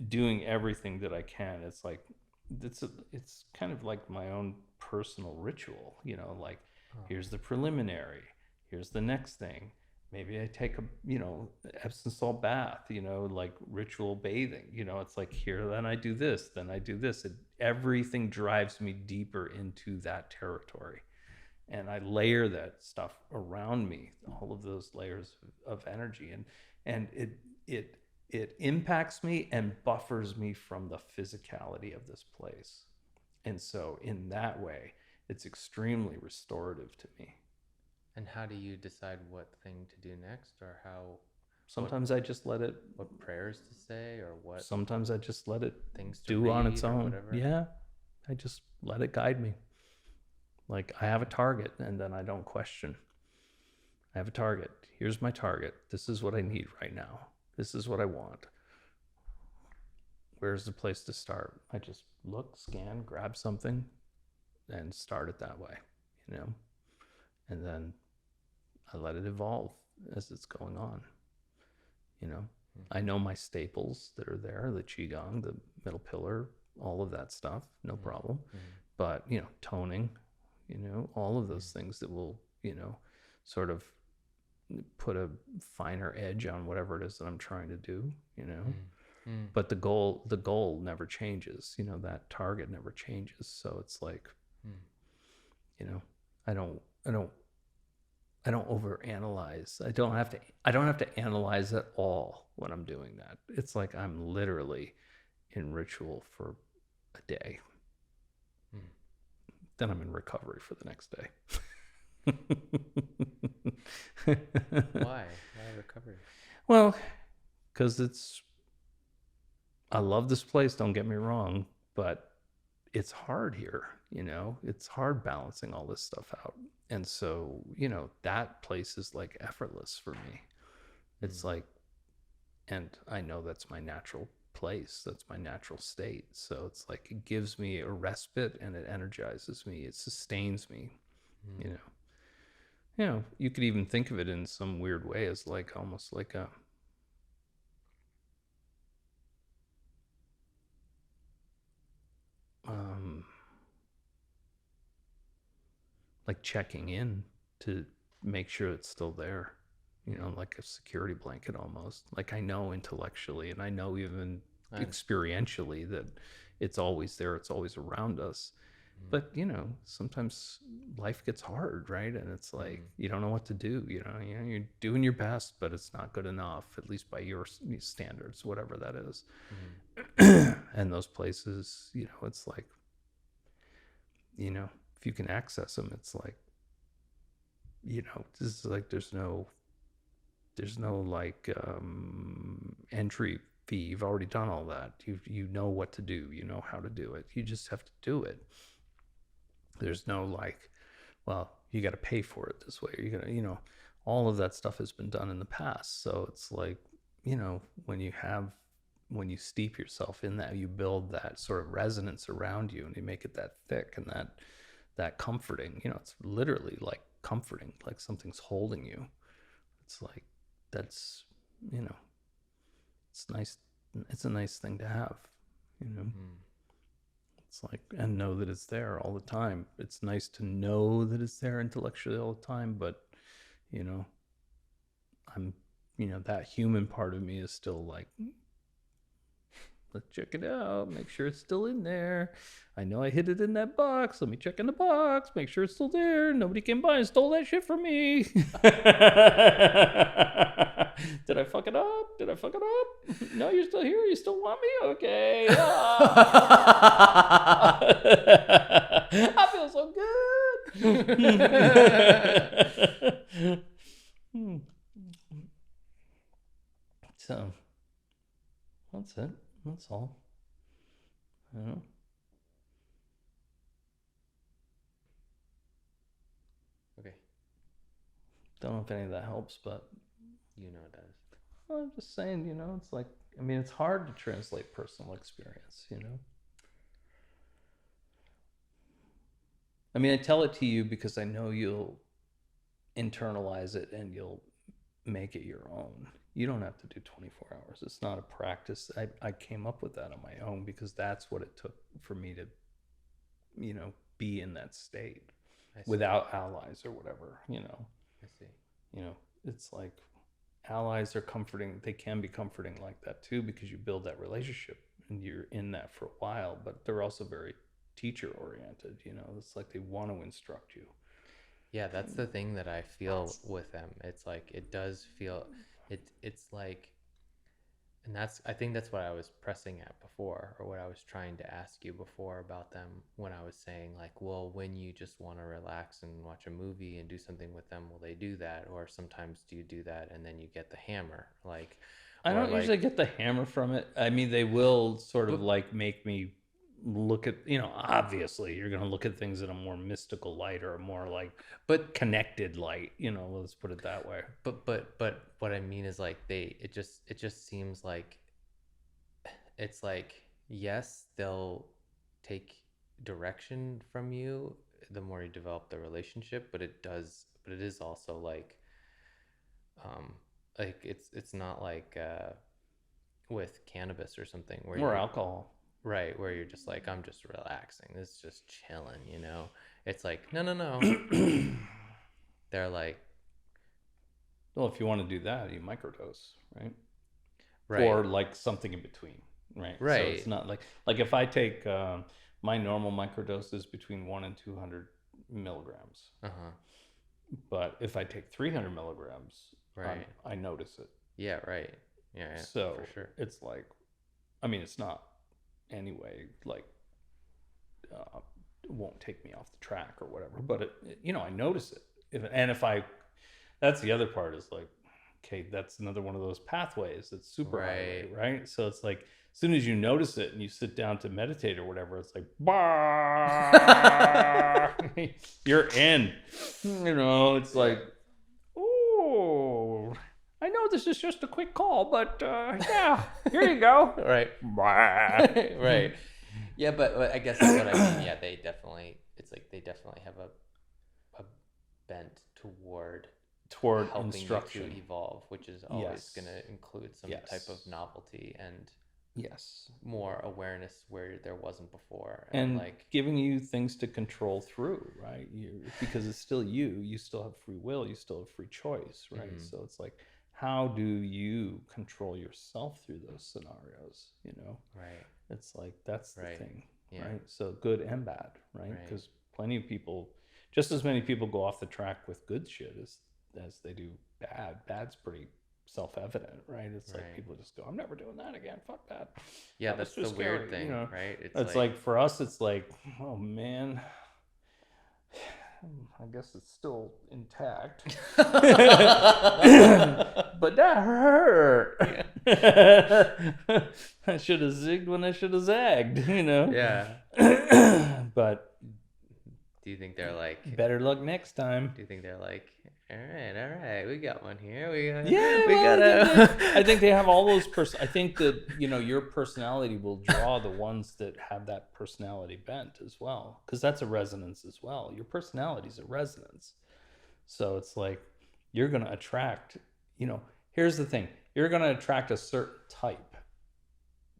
doing everything that I can. It's like it's kind of like my own personal ritual. Like, here's the preliminary. Here's the next thing. Maybe I take a Epsom salt bath. Like ritual bathing. It's like, here, then I do this. Then I do this. Everything drives me deeper into that territory. And I layer that stuff around me, all of those layers of energy, and it impacts me and buffers me from the physicality of this place. And so in that way, it's extremely restorative to me. And how do you decide what thing to do next, or how? Sometimes I just let it. What prayers to say, or what? Sometimes I just let it things to do on its read, or own. whatever. Yeah, I just let it guide me. Like, I have a target, and then I don't question. I have a target. Here's my target. This is what I need right now. This is what I want. Where's the place to start? I just look, scan, grab something, and start it that way, And then I let it evolve as it's going on, I know my staples that are there, the qigong, the middle pillar, all of that stuff, no problem. But, toning, all of those things that will, sort of put a finer edge on whatever it is that I'm trying to do, But the goal never changes, that target never changes. So it's like, I don't overanalyze. I don't have to analyze at all when I'm doing that. It's like I'm literally in ritual for a day. Then I'm in recovery for the next day. Why recovery? Well, because I love this place, don't get me wrong, but it's hard here, it's hard balancing all this stuff out. And so, that place is like effortless for me. It's like, and I know that's my natural place, that's my natural state. So it's like, it gives me a respite, and it energizes me, it sustains me. You could even think of it in some weird way as like almost like a like checking in to make sure it's still there, like a security blanket almost. Like, I know intellectually, and I know even experientially, that it's always there, it's always around us. But sometimes life gets hard, right? And it's like, you don't know what to do. You're doing your best, but it's not good enough, at least by your standards, whatever that is. And those places, it's like, if you can access them, it's like, this is like, there's no like entry fee. You've already done all that. You know what to do. You know how to do it. You just have to do it. There's no like, well, you got to pay for it this way. You're gonna, all of that stuff has been done in the past. So it's like, when you steep yourself in that, you build that sort of resonance around you, and you make it that thick and that comforting. It's literally like comforting, like something's holding you. It's like, that's, it's nice. It's a nice thing to have, It's like, and know that it's there all the time. It's nice to know that it's there intellectually all the time, but I'm, that human part of me is still like, let's check it out, make sure it's still in there. I know I hid it in that box. Let me check in the box, make sure it's still there. Nobody came by and stole that shit from me. Did I fuck it up? No, you're still here. You still want me? Okay. I feel so good. So that's it. That's all. I don't know. Okay. Don't know if any of that helps, but It does. Well, I'm just saying, it's like, it's hard to translate personal experience, I tell it to you because I know you'll internalize it and you'll make it your own. You don't have to do 24 hours. It's not a practice. I came up with that on my own because that's what it took for me to, be in that state without allies or whatever, I see. It's like allies are comforting. They can be comforting like that too, because you build that relationship and you're in that for a while, but they're also very teacher oriented, it's like they want to instruct you. Yeah, that's the thing that I feel with them. It's like, it does feel, it's like, and I think that's what I was pressing at before, or what I was trying to ask you before about them, when I was saying like, well, when you just want to relax and watch a movie and do something with them, will they do that? Or sometimes do you do that and then you get the hammer? Like, I don't usually get the hammer from it. They will sort of like make me look at, obviously you're going to look at things in a more mystical light, or a more like connected light, let's put it that way. But what I mean is like, it just seems like, it's like, yes, they'll take direction from you the more you develop the relationship, but it is also like it's not like with cannabis or something or alcohol. Right, where you're just like, I'm just relaxing, this is just chilling, It's like, no. They're like, well, if you want to do that, you microdose, right? Right. Or like something in between, right? Right. So it's not like if I take my normal microdose is between 1 and 200 milligrams. But if I take 300 milligrams, right, I notice it. Yeah, right. Yeah, so for sure. It's like, it's not anyway, like it won't take me off the track or whatever, but it I notice it. That's the other part, is like, okay, that's another one of those pathways that's super highway, right? So it's like, as soon as you notice it and you sit down to meditate or whatever, it's like, bah! You're in. It's like, oh, I know this is just a quick call, but yeah, here you go. Right. Right. Yeah, but I guess that's what I mean. Yeah, they definitely have a bent toward helping instruction. You to evolve, which is always going to include some type of novelty and more awareness where there wasn't before, and like giving you things to control through, right? Because it's still you still have free will, you still have free choice, right? Mm-hmm. So it's like, how do you control yourself through those scenarios, right? It's like, that's the thing, right? So good and bad, right? Because plenty of people, just as many people go off the track with good shit as they do bad. Bad's pretty self-evident, right? It's like, people just go, I'm never doing that again, fuck that. Yeah, that's the weird thing, right? It's like for us, it's like, oh man, I guess it's still intact. But that hurt. I should have zigged when I should have zagged, Yeah. But Do you think they're like, better luck next time. do you think they're like, all right, we got one here. We I think they have all those I think that, your personality will draw the ones that have that personality bent as well, because that's a resonance as well. Your personality is a resonance. So it's like you're going to attract, here's the thing. You're going to attract a certain type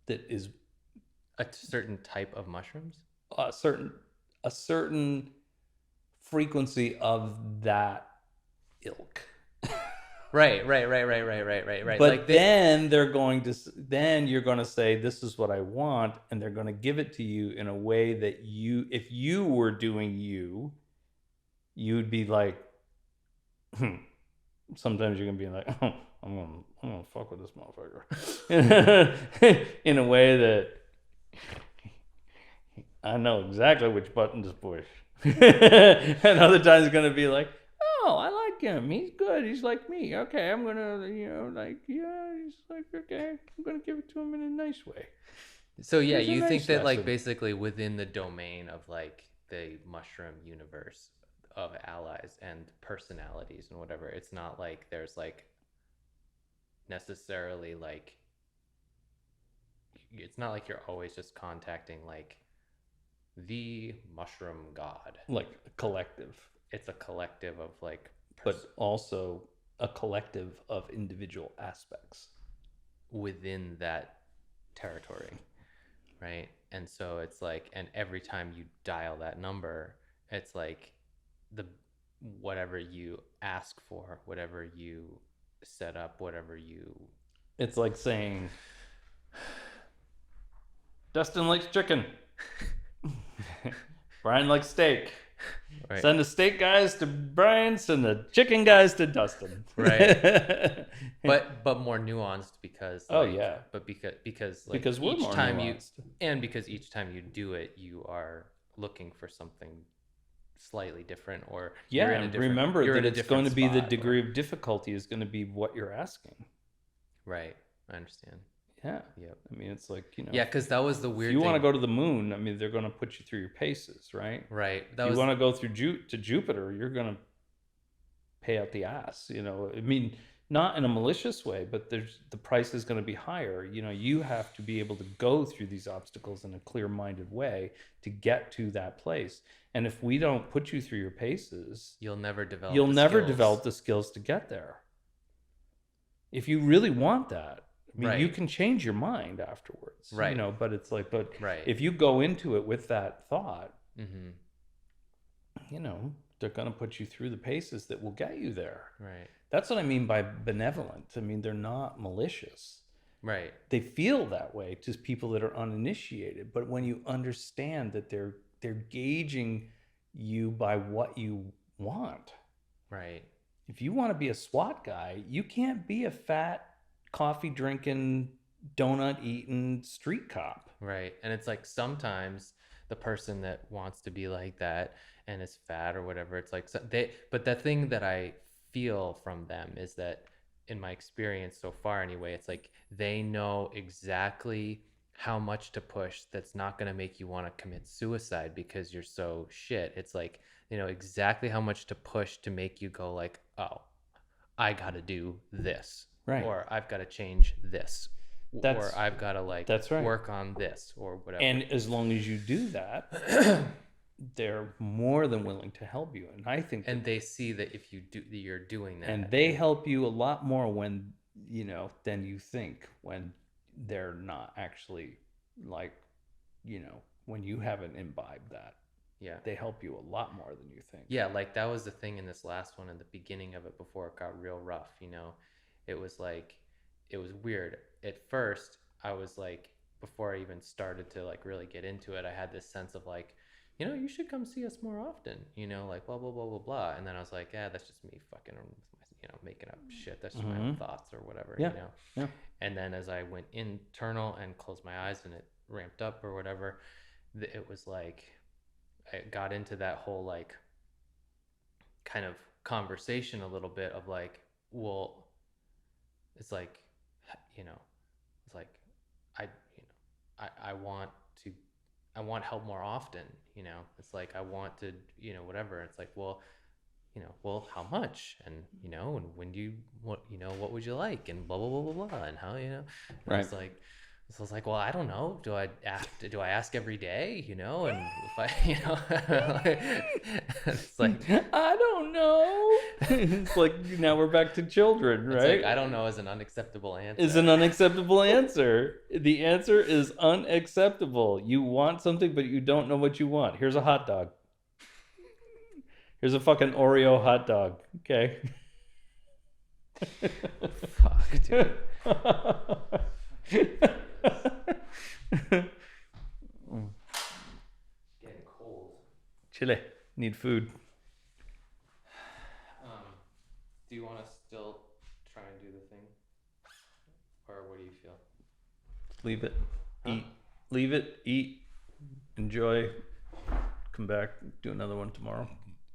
that is a certain type of mushrooms. a certain frequency of that ilk. Right. But like then you're going to say, this is what I want, and they're going to give it to you in a way that if you were doing you'd be like, sometimes you're going to be like, oh, I'm gonna fuck with this motherfucker in a way that I know exactly which button to push. And other times it's going to be like, oh, I like him. He's good. He's like me. Okay, I'm going to, he's like, okay, I'm going to give it to him in a nice way. So yeah, you think that like basically within the domain of like the mushroom universe of allies and personalities and whatever, it's not like there's like necessarily like, it's not like you're always just contacting like the mushroom god. Like a collective. It's a collective of like but also a collective of individual aspects within that territory, right? And so it's like, and every time you dial that number, it's like whatever you ask for, whatever you set up, it's like saying, Dustin likes chicken. Brian likes steak. Right. Send the steak guys to Brian, send the chicken guys to Dustin. Right. but more nuanced because because we're more nuanced. Because each time you do it, you are looking for something slightly different, or remember that it's going to be the degree of difficulty is going to be what you're asking. Right. I understand. Yeah. Yep. I mean, it's like, yeah, because that was the weird thing. You want to go to the moon, I mean, they're going to put you through your paces, right? Right. If you want to go through to Jupiter, you're going to pay out the ass, I mean, not in a malicious way, but the price is going to be higher. You have to be able to go through these obstacles in a clear-minded way to get to that place. And if we don't put you through your paces, you'll never develop the skills to get there. If you really want that, I mean, you can change your mind afterwards, right? But it's like, right. If you go into it with that thought, mm-hmm. They're going to put you through the paces that will get you there. Right. That's what I mean by benevolent. I mean, they're not malicious. Right. They feel that way to people that are uninitiated. But when you understand that they're gauging you by what you want. Right. If you want to be a SWAT guy, you can't be a fat, coffee drinking, donut eating street cop. Right. And it's like sometimes the person that wants to be like that and is fat or whatever, it's like but the thing that I feel from them is that, in my experience so far anyway, it's like they know exactly how much to push that's not going to make you want to commit suicide because you're so shit. It's like, exactly how much to push to make you go like, oh, I got to do this. Right. Or I've got to change this. Or I've got to work on this or whatever. And as long as you do that, they're more than willing to help you. And I think they see that if you're doing that. And they help you a lot more when, than you think, when they're not actually like, when you haven't imbibed that. Yeah. They help you a lot more than you think. Yeah, like that was the thing in this last one, in the beginning of it, before it got real rough, It was like, it was weird. At first, I was like, before I even started to like really get into it, I had this sense of like, you should come see us more often, like blah, blah, blah, blah, blah. And then I was like, yeah, that's just me fucking, making up shit. That's just my own thoughts or whatever, Yeah. And then as I went internal and closed my eyes and it ramped up or whatever, it was like, I got into that whole like kind of conversation a little bit of like, well, it's like, it's like, I I want help more often, it's like, I want to, whatever. It's like, well, well, how much? And, and when do you, what would you like? And blah, blah, blah, blah, blah. And how, and Right. I was like, well, I don't know. Do I ask every day, and if I, it's like, I don't know. It's like, now we're back to children, right? It's like, I don't know is an unacceptable answer. Is an unacceptable answer. The answer is unacceptable. You want something, but you don't know what you want. Here's a hot dog. Here's a fucking Oreo hot dog. Okay. Fuck, dude. Getting cold. Chile. Need food. Do you want to still try and do the thing? Or what do you feel? Leave it. Huh? Eat. Leave it. Eat. Enjoy. Come back. Do another one tomorrow.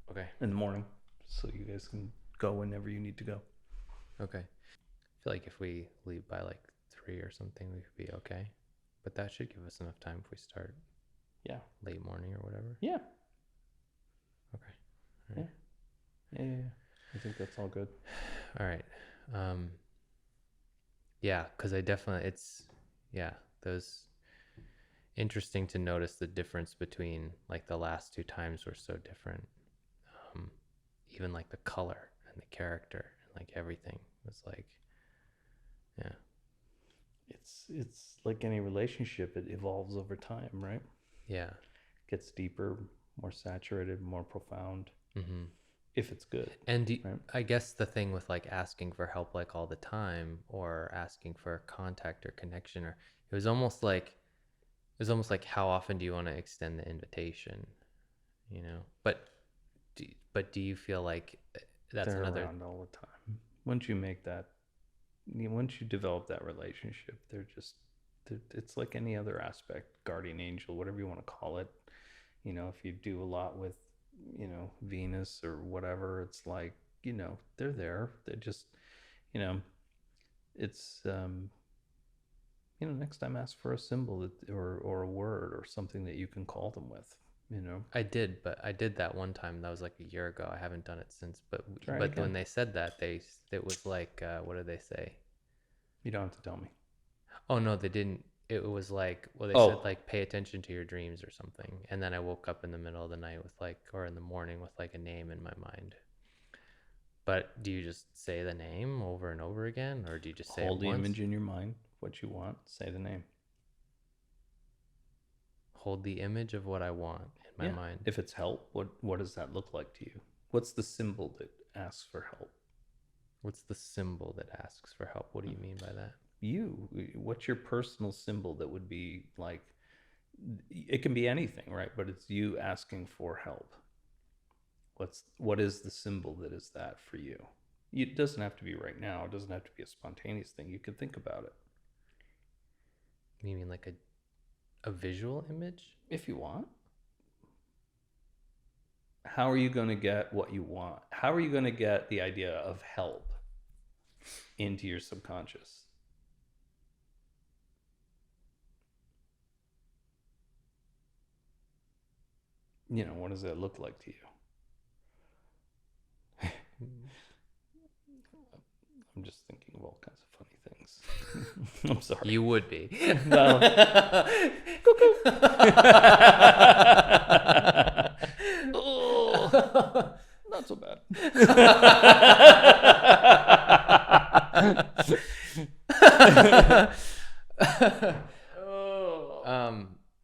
Okay. In the morning. So you guys can go whenever you need to go. Okay. I feel like if we leave by like 3 or something, we could be okay. But that should give us enough time if we start late morning or whatever. Yeah. Okay. All right. Yeah. I think that's all good. All right. Yeah, because those interesting to notice the difference between like the last 2 times were so different. Even like the color and the character and like everything was like, yeah. It's like any relationship, it evolves over time, right? Yeah. Gets deeper, more saturated, more profound. Mm-hmm. If it's good. And right? I guess the thing with like asking for help like all the time, or asking for contact or connection, or it was almost like how often do you want to extend the invitation, but do you feel like they're around all the time? Once you develop that relationship, it's like any other aspect, guardian angel, whatever you want to call it. If you do a lot with Venus or whatever, it's like, they're there. They just, it's, next time ask for a symbol or a word or something that you can call them with, I did that one time. That was like a year ago. I haven't done it since, but again. When they said that, it was like, what did they say? You don't have to tell me. Oh no, they didn't. It was like, well, they said like, pay attention to your dreams or something. And then I woke up in the middle of the night with like, or in the morning with like a name in my mind. But do you just say the name over and over again? Or do you just say hold it the once? image in your mind, what you want, say the name. Hold the image of what I want in my mind. If it's help, what does that look like to you? What's the symbol that asks for help? What's the symbol that asks for help? What do you mean by that? What's your personal symbol that would be like, it can be anything, right? But it's you asking for help. What is the symbol that is that for you? It doesn't have to be right now. It doesn't have to be a spontaneous thing. You could think about it. You mean like a visual image? If you want. How are you going to get what you want? How are you going to get the idea of help into your subconscious? What does that look like to you? I'm just thinking of all kinds of funny things. I'm sorry. You would be. Well, oh, not so bad.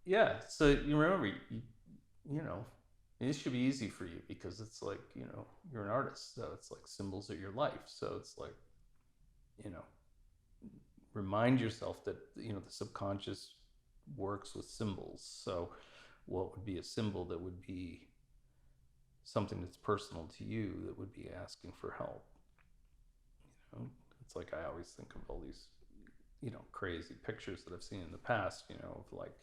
Yeah. So you remember, it should be easy for you because it's like, you're an artist, so it's like symbols are your life. So it's like, remind yourself that, the subconscious works with symbols. So what would be a symbol that would be something that's personal to you, that would be asking for help? It's like, I always think of all these, crazy pictures that I've seen in the past, of like,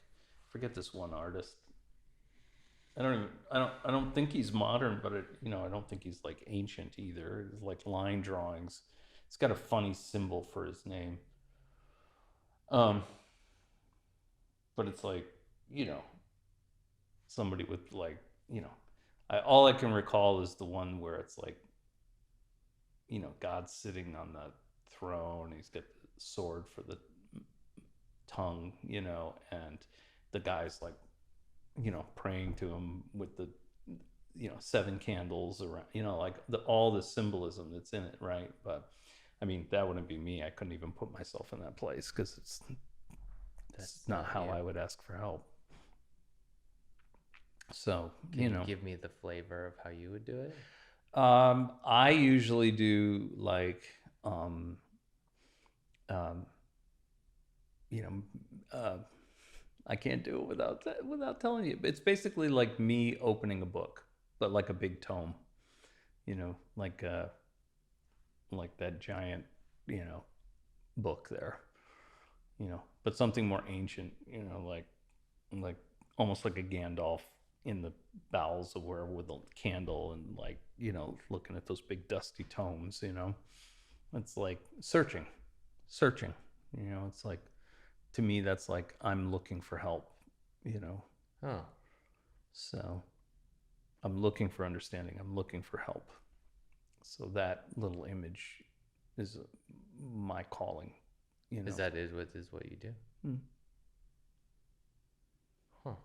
forget this one artist. I don't think he's modern, but I don't think he's like ancient either. It's like line drawings. It's got a funny symbol for his name. But it's like, somebody with like, all I can recall is the one where it's like, God's sitting on the throne. He's got the sword for the tongue, and the guy's like, praying to him with the, seven candles around, like all the symbolism that's in it, right? But I mean, that wouldn't be me. I couldn't even put myself in that place because it's not how I would ask for help. So, Can you give me the flavor of how you would do it? I usually do like, um, um, I can't do it without telling you. It's basically like me opening a book, but like a big tome, like that giant, book there, but something more ancient, like almost like a Gandalf in the bowels of where with a candle and like, looking at those big dusty tomes, it's like searching, it's like, to me, that's like, I'm looking for help, Oh, so I'm looking for understanding. I'm looking for help. So that little image is my calling, is what you do? Mm. Huh.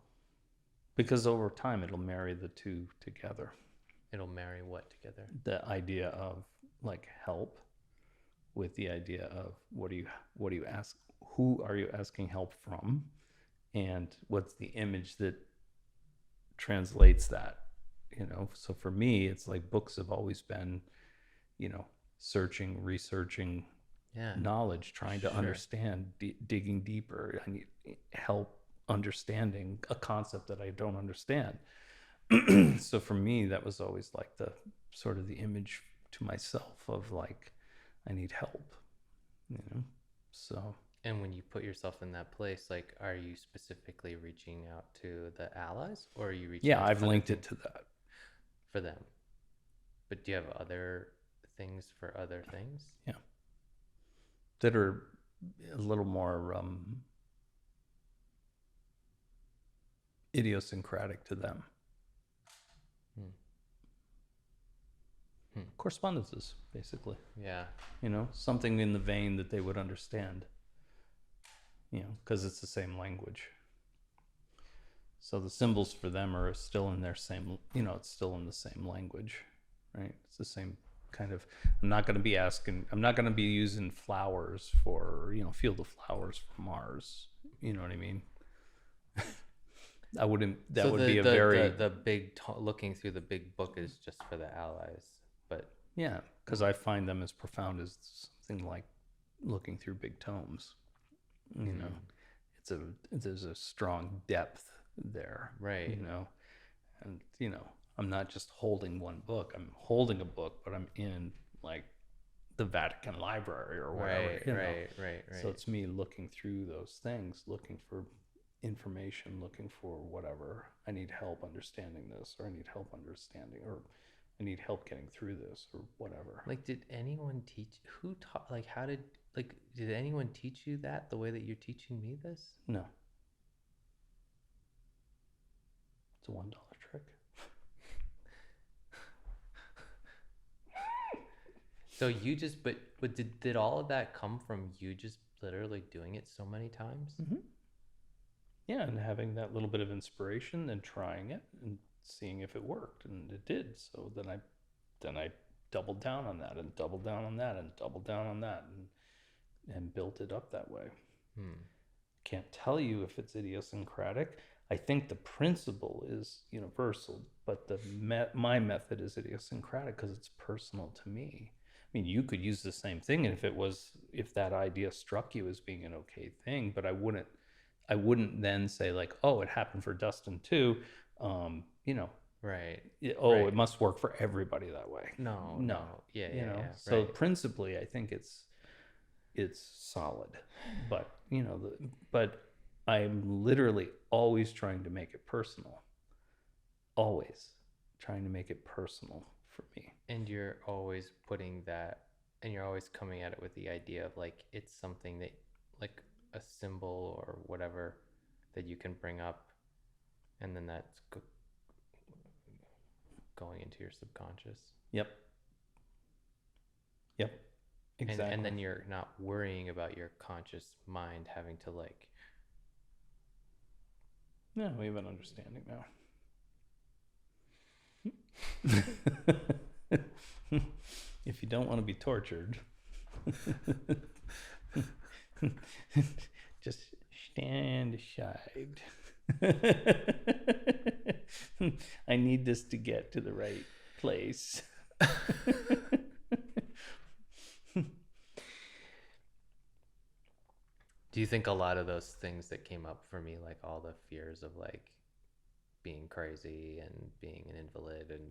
Because over time it'll marry the two together. It'll marry what together? The idea of like help with the idea of what do you ask? Who are you asking help from? And what's the image that translates that? So for me, it's like books have always been, searching, researching, Yeah. knowledge, trying to understand, digging deeper. I need help understanding a concept that I don't understand. So for me, that was always like the sort of the image to myself of like, I need help, so. And when you put yourself in that place, like, are you specifically reaching out to the allies, or are you reaching out I've linked it to that for them? But do you have other things for other things? Yeah, that are a little more idiosyncratic to them. Correspondences, basically. Yeah. Something in the vein that they would understand, because it's the same language. So the symbols for them are still in their same, it's still in the same language, right? It's the same kind of, I'm not going to be using flowers for, field of flowers for Mars. You know what I mean? I wouldn't, that so would be a very... the big, looking through the big book is just for the allies, but... Yeah, because I find them as profound as something like looking through big tomes. There's a strong depth there, right? And I'm not just holding one book. I'm holding a book, but I'm in like the Vatican Library or whatever. Right. So it's me looking through those things, looking for information, looking for whatever. I need help understanding this, or I need help understanding, or I need help getting through this, or whatever. Like, did anyone teach, who taught, like, did anyone teach you that the way that you're teaching me this? No. It's a $1 trick. So you just, but did all of that come from you just literally doing it so many times? Mm-hmm. Yeah, and having that little bit of inspiration and trying it and seeing if it worked, and it did. So then I doubled down on that and doubled down on that and doubled down on that and built it up that way. Can't tell you if it's idiosyncratic. I think the principle is universal, but my method is idiosyncratic because it's personal to me. I mean, you could use the same thing, and if that idea struck you as being an okay thing, but I wouldn't then say like, oh, it happened for Dustin too. Right. It must work for everybody that way. No. Yeah. So principally, I think it's solid, but but I'm literally always trying to make it personal. Always trying to make it personal for me. And you're always putting that, and you're always coming at it with the idea of like, it's something that, like a symbol or whatever that you can bring up And then that's going into your subconscious. Yep. Exactly. And then you're not worrying about your conscious mind having to like. Yeah, we have an understanding now. If you don't want to be tortured, just stand aside. I need this to get to the right place. Do you think a lot of those things that came up for me, like all the fears of like being crazy and being an invalid and,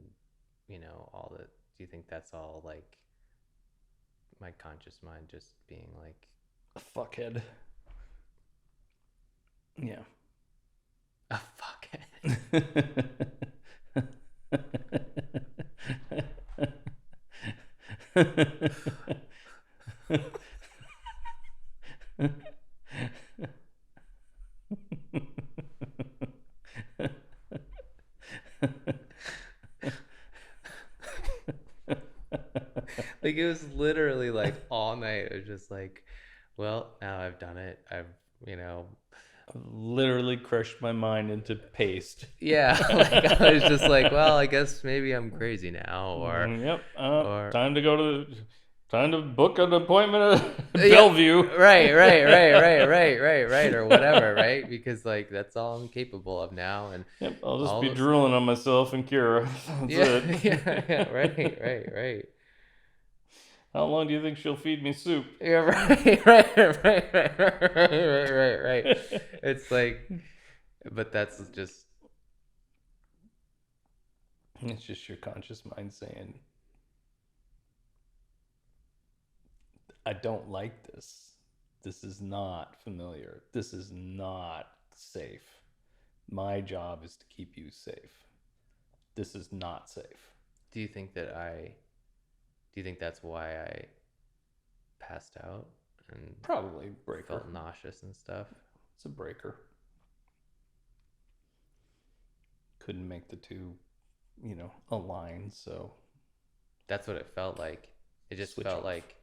you know, all the, do you think that's all like my conscious mind just being like A fuckhead. Yeah. a fuckhead? Like it was literally like all night. It was just like, well, now I've done it. I've, you know, Literally crushed my mind into paste. yeah. Like I was just like, well, I guess maybe I'm crazy now, or, Yep. or Time to book an appointment at yeah, Bellevue. right, or whatever, right? Because like that's all I'm capable of now, and Yep. I'll just all be those, drooling on myself and Kira. That's it. yeah, right. How long do you think she'll feed me soup? Yeah, right. It's like, but that's just, It's just your conscious mind saying, I don't like this. This is not familiar. This is not safe. My job is to keep you safe. This is not safe. do you think that's why I passed out and Probably breaker. felt nauseous and stuff? It's a breaker. Couldn't make the two, align. So That's what it felt like. It just Switch felt off. like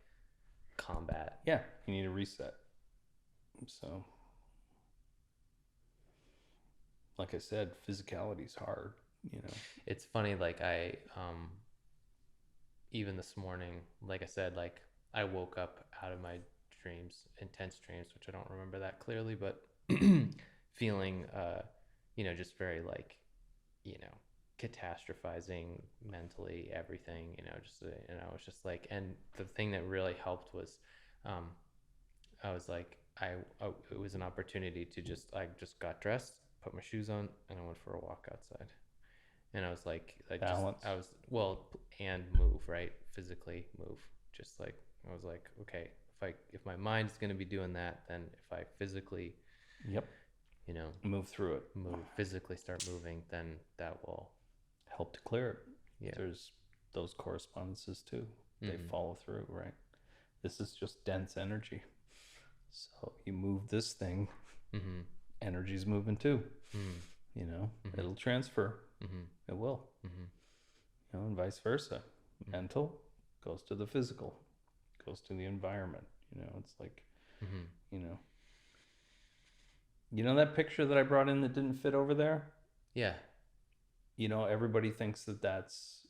combat. yeah, you need a reset. So, like I said, physicality's hard. It's funny, like even this morning, like I said, like I woke up out of my dreams, intense dreams, which I don't remember that clearly, but feeling just very like, catastrophizing mentally everything, it's just like, and the thing that really helped was um I was like, it was an opportunity to just got dressed, put my shoes on, and I went for a walk outside. And I was like, Balance. I was, well, and move, right? Physically move. Just like, I was like, okay, if my mind's going to be doing that, then if I physically, Yep. Move through it. Physically start moving, then that will help to clear it. Yeah. There's those correspondences too. They follow through, right? This is just dense energy. So you move this thing, energy's moving too. It'll transfer. It will. And vice versa. Mental goes to the physical, goes to the environment. It's like, that picture that I brought in that didn't fit over there? Yeah. Everybody thinks that that's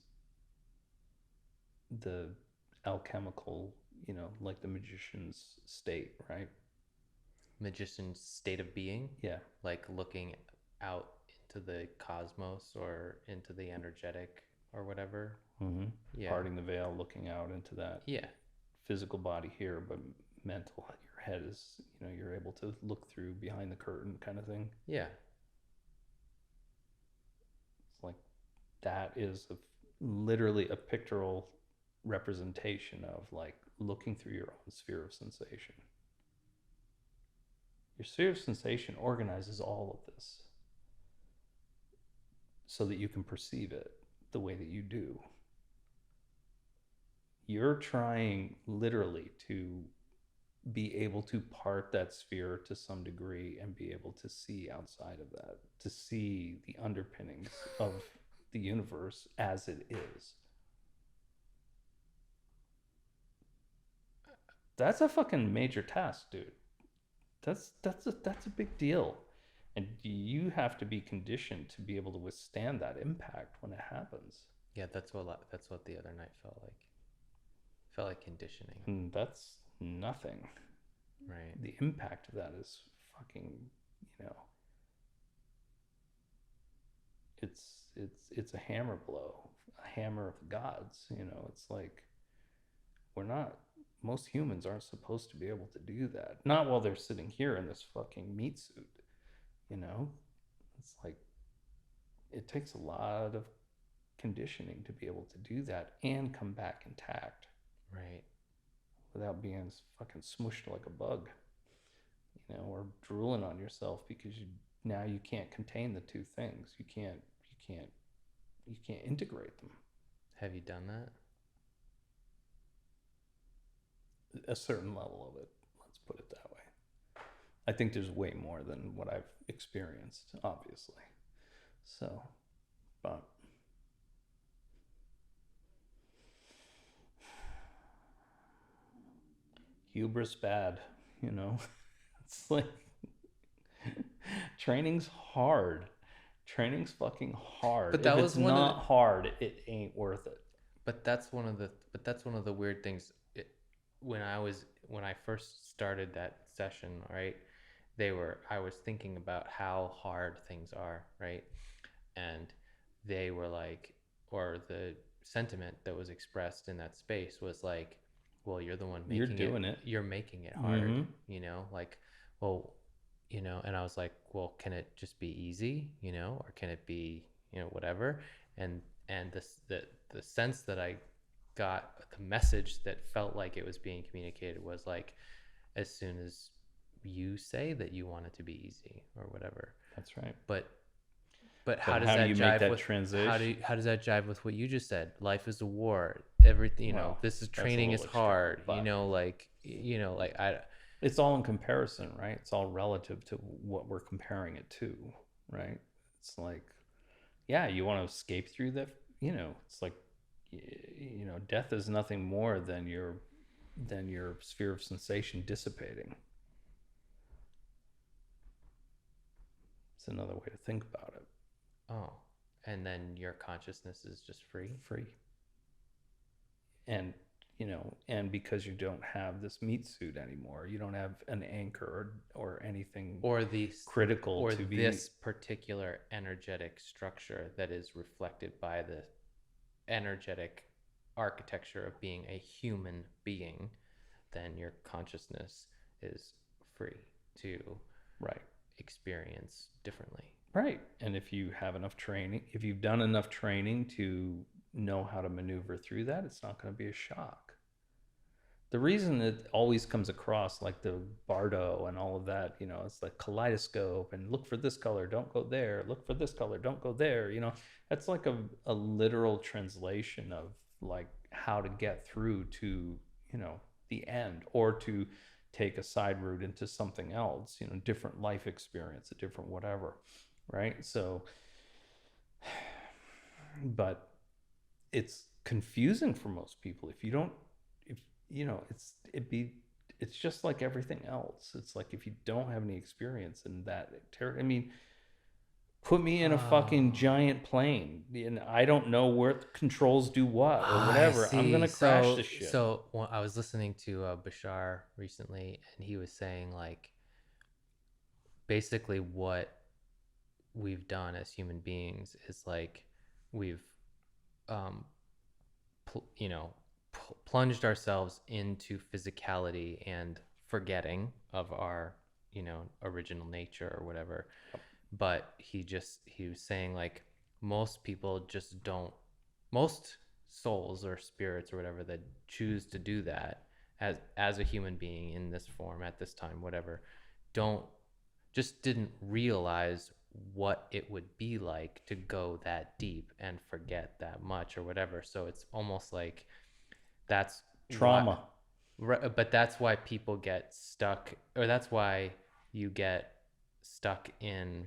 the alchemical, like the magician's state, right? Magician's state of being? Yeah. Like looking out into the cosmos or into the energetic or whatever. Yeah. Parting the veil, looking out into that. Yeah. Physical body here, but mental, your head is, you're able to look through behind the curtain kind of thing. Yeah. It's like that is literally a pictorial representation of like looking through your own sphere of sensation. Your sphere of sensation organizes all of this so that you can perceive it the way that you do. You're trying literally to be able to part that sphere to some degree and be able to see outside of that, to see the underpinnings of the universe as it is. That's a fucking major task, dude. That's a big deal. And you have to be conditioned to be able to withstand that impact when it happens. Yeah, that's what the other night felt like. Felt like conditioning. And that's nothing. Right. The impact of that is fucking, you know, it's a hammer blow, a hammer of the gods. You know, it's like we're not. Most humans aren't supposed to be able to do that. Not while they're sitting here in this fucking meat suit. You know, it's like it takes a lot of conditioning to be able to do that and come back intact. Right. Without being fucking smushed like a bug, you know, or drooling on yourself because now you can't contain the two things. You can't integrate them. Have you done that? A certain level of it, let's put it that way. I think there's way more than what I've experienced, obviously. So, but hubris bad, you know. It's like training's hard. Training's fucking hard. But that if was it's one of not the- hard, it ain't worth it. But that's one of the weird things. When I first started that session, right? I was thinking about how hard things are, right? And they were like, or the sentiment that was expressed in that space was like, well, you're the one making You're doing it. You're making it hard, Mm-hmm. you know, like, well, you know, and I was like, well, can it just be easy, you know, or can it be, you know, whatever? And the sense that I got, the message that felt like it was being communicated was like, as soon as you say that you want it to be easy or whatever. That's right. But how does how do that you jive make that with transition? how does that jive with what you just said? Life is a war. Everything, you know, Well, this is that's a training is little extreme, hard. but You know, like I it's all in comparison, right? It's all relative to what we're comparing it to, right? It's like, yeah, you want to escape through that, you know, it's like, you know, death is nothing more than your sphere of sensation dissipating. It's another way to think about it. oh, and then your consciousness is just free. Free. And, you know, and because you don't have this meat suit anymore, you don't have an anchor or anything Or these critical or to be this particular energetic structure that is reflected by the energetic architecture of being a human being, then your consciousness is free to right. experience differently. Right. And if you have enough training, if you've done enough training to know how to maneuver through that, it's not going to be a shock. The reason it always comes across like the Bardo and all of that, you know, it's like kaleidoscope and look for this color, don't go there. Look for this color, don't go there. You know, that's like a literal translation of like how to get through to, you know, the end, or to take a side route into something else, you know, different life experience, a different whatever. Right. So, but it's confusing for most people if you don't, if you know, it's just like everything else. It's like if you don't have any experience in that I mean, put me in a fucking giant plane and I don't know where the controls do what or whatever. I'm gonna crash this shit. So well, I was listening to Bashar recently, and he was saying like basically what we've done as human beings is like we've um you know plunged ourselves into physicality and forgetting of our, you know, original nature or whatever. But he was saying like most people just don't, most souls or spirits or whatever that choose to do that as a human being in this form at this time, whatever, don't, just didn't realize what it would be like to go that deep and forget that much or whatever. So it's almost like that's Trauma. Right, but that's why people get stuck, or that's why you get stuck in,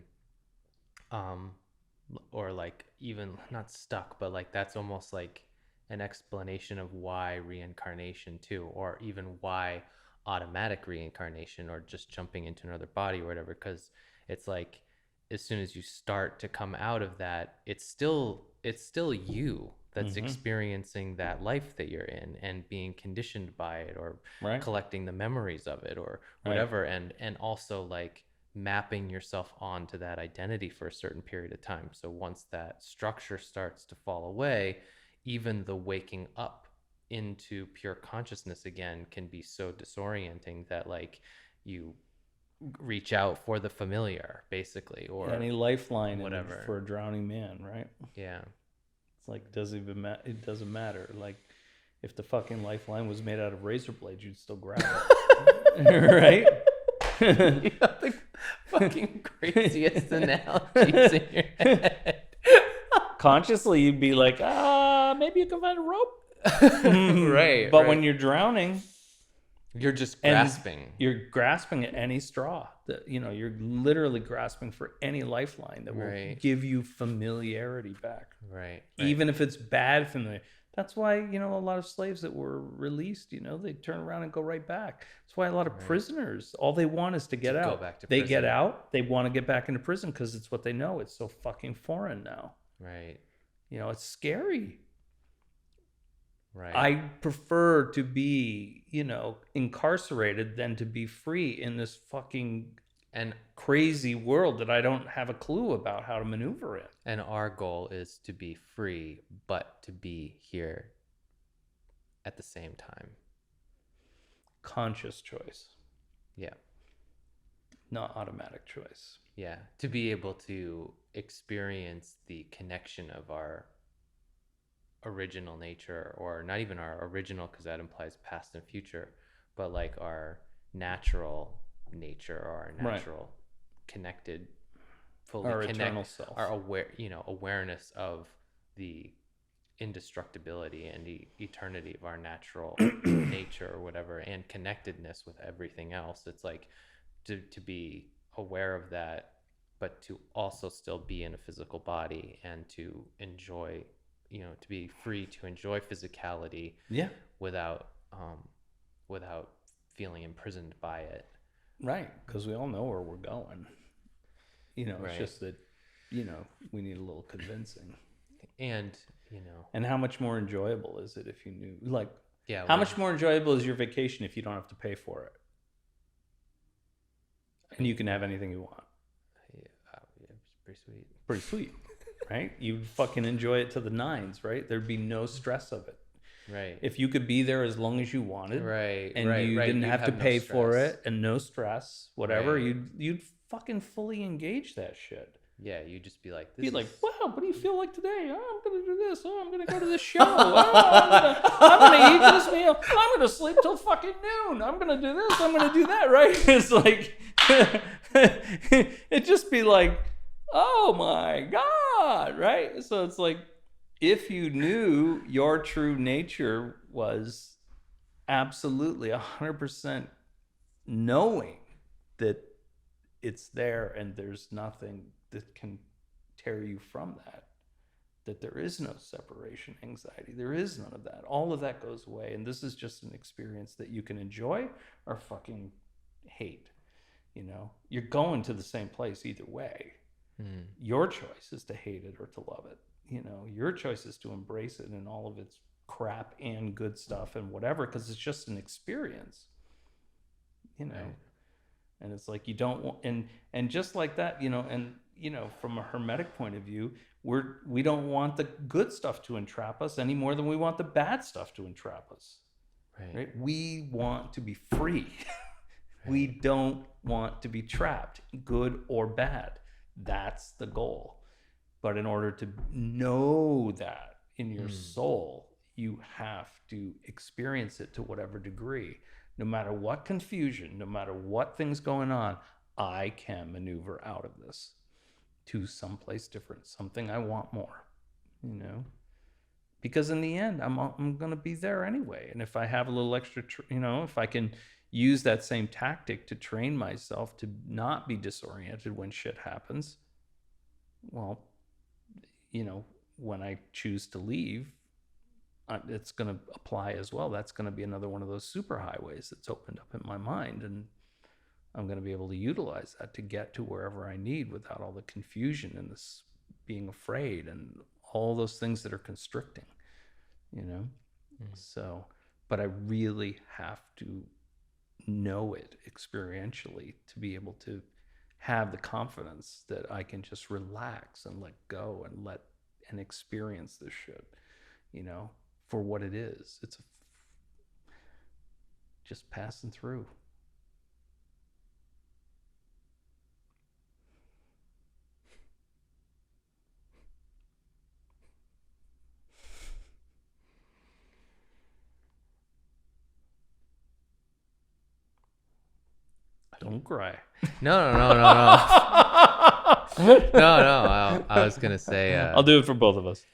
um, or like even not stuck, but like that's almost like an explanation of why reincarnation too, or even why automatic reincarnation or just jumping into another body or whatever. Because it's like as soon as you start to come out of that, it's still you that's Mm-hmm. experiencing that life that you're in and being conditioned by it or Right. collecting the memories of it or Right. whatever, and also like mapping yourself onto that identity for a certain period of time. So once that structure starts to fall away, even the waking up into pure consciousness again can be so disorienting that like you reach out for the familiar basically, or Any lifeline whatever. for a drowning man, right? Yeah. It's like it doesn't matter. Like if the fucking lifeline was made out of razor blades, you'd still grab it, right? You have the fucking craziest analogies in your head. Consciously, you'd be like, maybe you can find a rope. Right, But right. when you're drowning, You're just and grasping. you're grasping at any straw. That you're literally grasping for any lifeline that will Right. give you familiarity back, Right. even if it's bad familiar. That's why a lot of slaves that were released, they turn around and go right back. That's why a lot of Right. prisoners, all they want is to get To go out. back to They get prison. out, they want to get back into prison because it's what they know. It's so fucking foreign now. Right. It's scary. Right. I prefer to be, incarcerated than to be free in this fucking and crazy world that I don't have a clue about how to maneuver in. and our goal is to be free, but to be here at the same time. Conscious choice, Yeah. not automatic choice. Yeah. To be able to experience the connection of our original nature, or not even our original, because that implies past and future, but like our natural nature or our natural connected, fully Our eternal self. our awareness of the indestructibility and the eternity of our natural nature or whatever, and connectedness with everything else. It's like to be aware of that, but to also still be in a physical body and to enjoy, to be free to enjoy physicality, Yeah. without without feeling imprisoned by it. Right, because we all know where we're going. It's Right. just that, we need a little convincing. And And how much more enjoyable is it if you knew, like, yeah, how much more enjoyable is your vacation if you don't have to pay for it? And you can have anything you want. Yeah, it's pretty sweet. Pretty sweet, right? You'd fucking enjoy it to the nines, right? There'd be no stress of it. Right. If you could be there as long as you wanted, Right. and Right. you Right. didn't You'd have to no pay for stress. it, and no stress, whatever, Right. you'd fucking fully engage that shit. Yeah, you'd just be like, Be like, is... wow, what do you feel like today? Oh, I'm gonna do this. Oh, I'm gonna go to this show. Oh, I'm gonna eat this meal. I'm gonna sleep till fucking noon. I'm gonna do this. I'm gonna do that. Right? It's like it'd just be like, oh my god, right? So it's like, if you knew your true nature was absolutely 100% knowing that it's there and there's nothing that can tear you from that there is no separation anxiety, there is none of that, all of that goes away, and this is just an experience that you can enjoy or fucking hate. You're going to the same place either way. Your choice is to hate it or to love it. Your choice is to embrace it in all of its crap and good stuff and whatever, because it's just an experience. Right. And it's like, you don't want, and just like that, and from a hermetic point of view, we don't want the good stuff to entrap us any more than we want the bad stuff to entrap us. Right? We want to be free. Right. We don't want to be trapped, good or bad. That's the goal. But in order to know that in your soul, you have to experience it to whatever degree. No matter what confusion, no matter what things going on, I can maneuver out of this to someplace different, something I want more, because in the end, I'm going to be there anyway. And if I have a little extra, if I can use that same tactic to train myself to not be disoriented when shit happens, well, when I choose to leave, it's going to apply as well. That's going to be another one of those super highways that's opened up in my mind, and I'm going to be able to utilize that to get to wherever I need without all the confusion and this being afraid and all those things that are constricting, So, but I really have to know it experientially to be able to have the confidence that I can just relax and let go and experience this shit, for what it is. It's just passing through. Don't cry. No. No. I was going to say... I'll do it for both of us.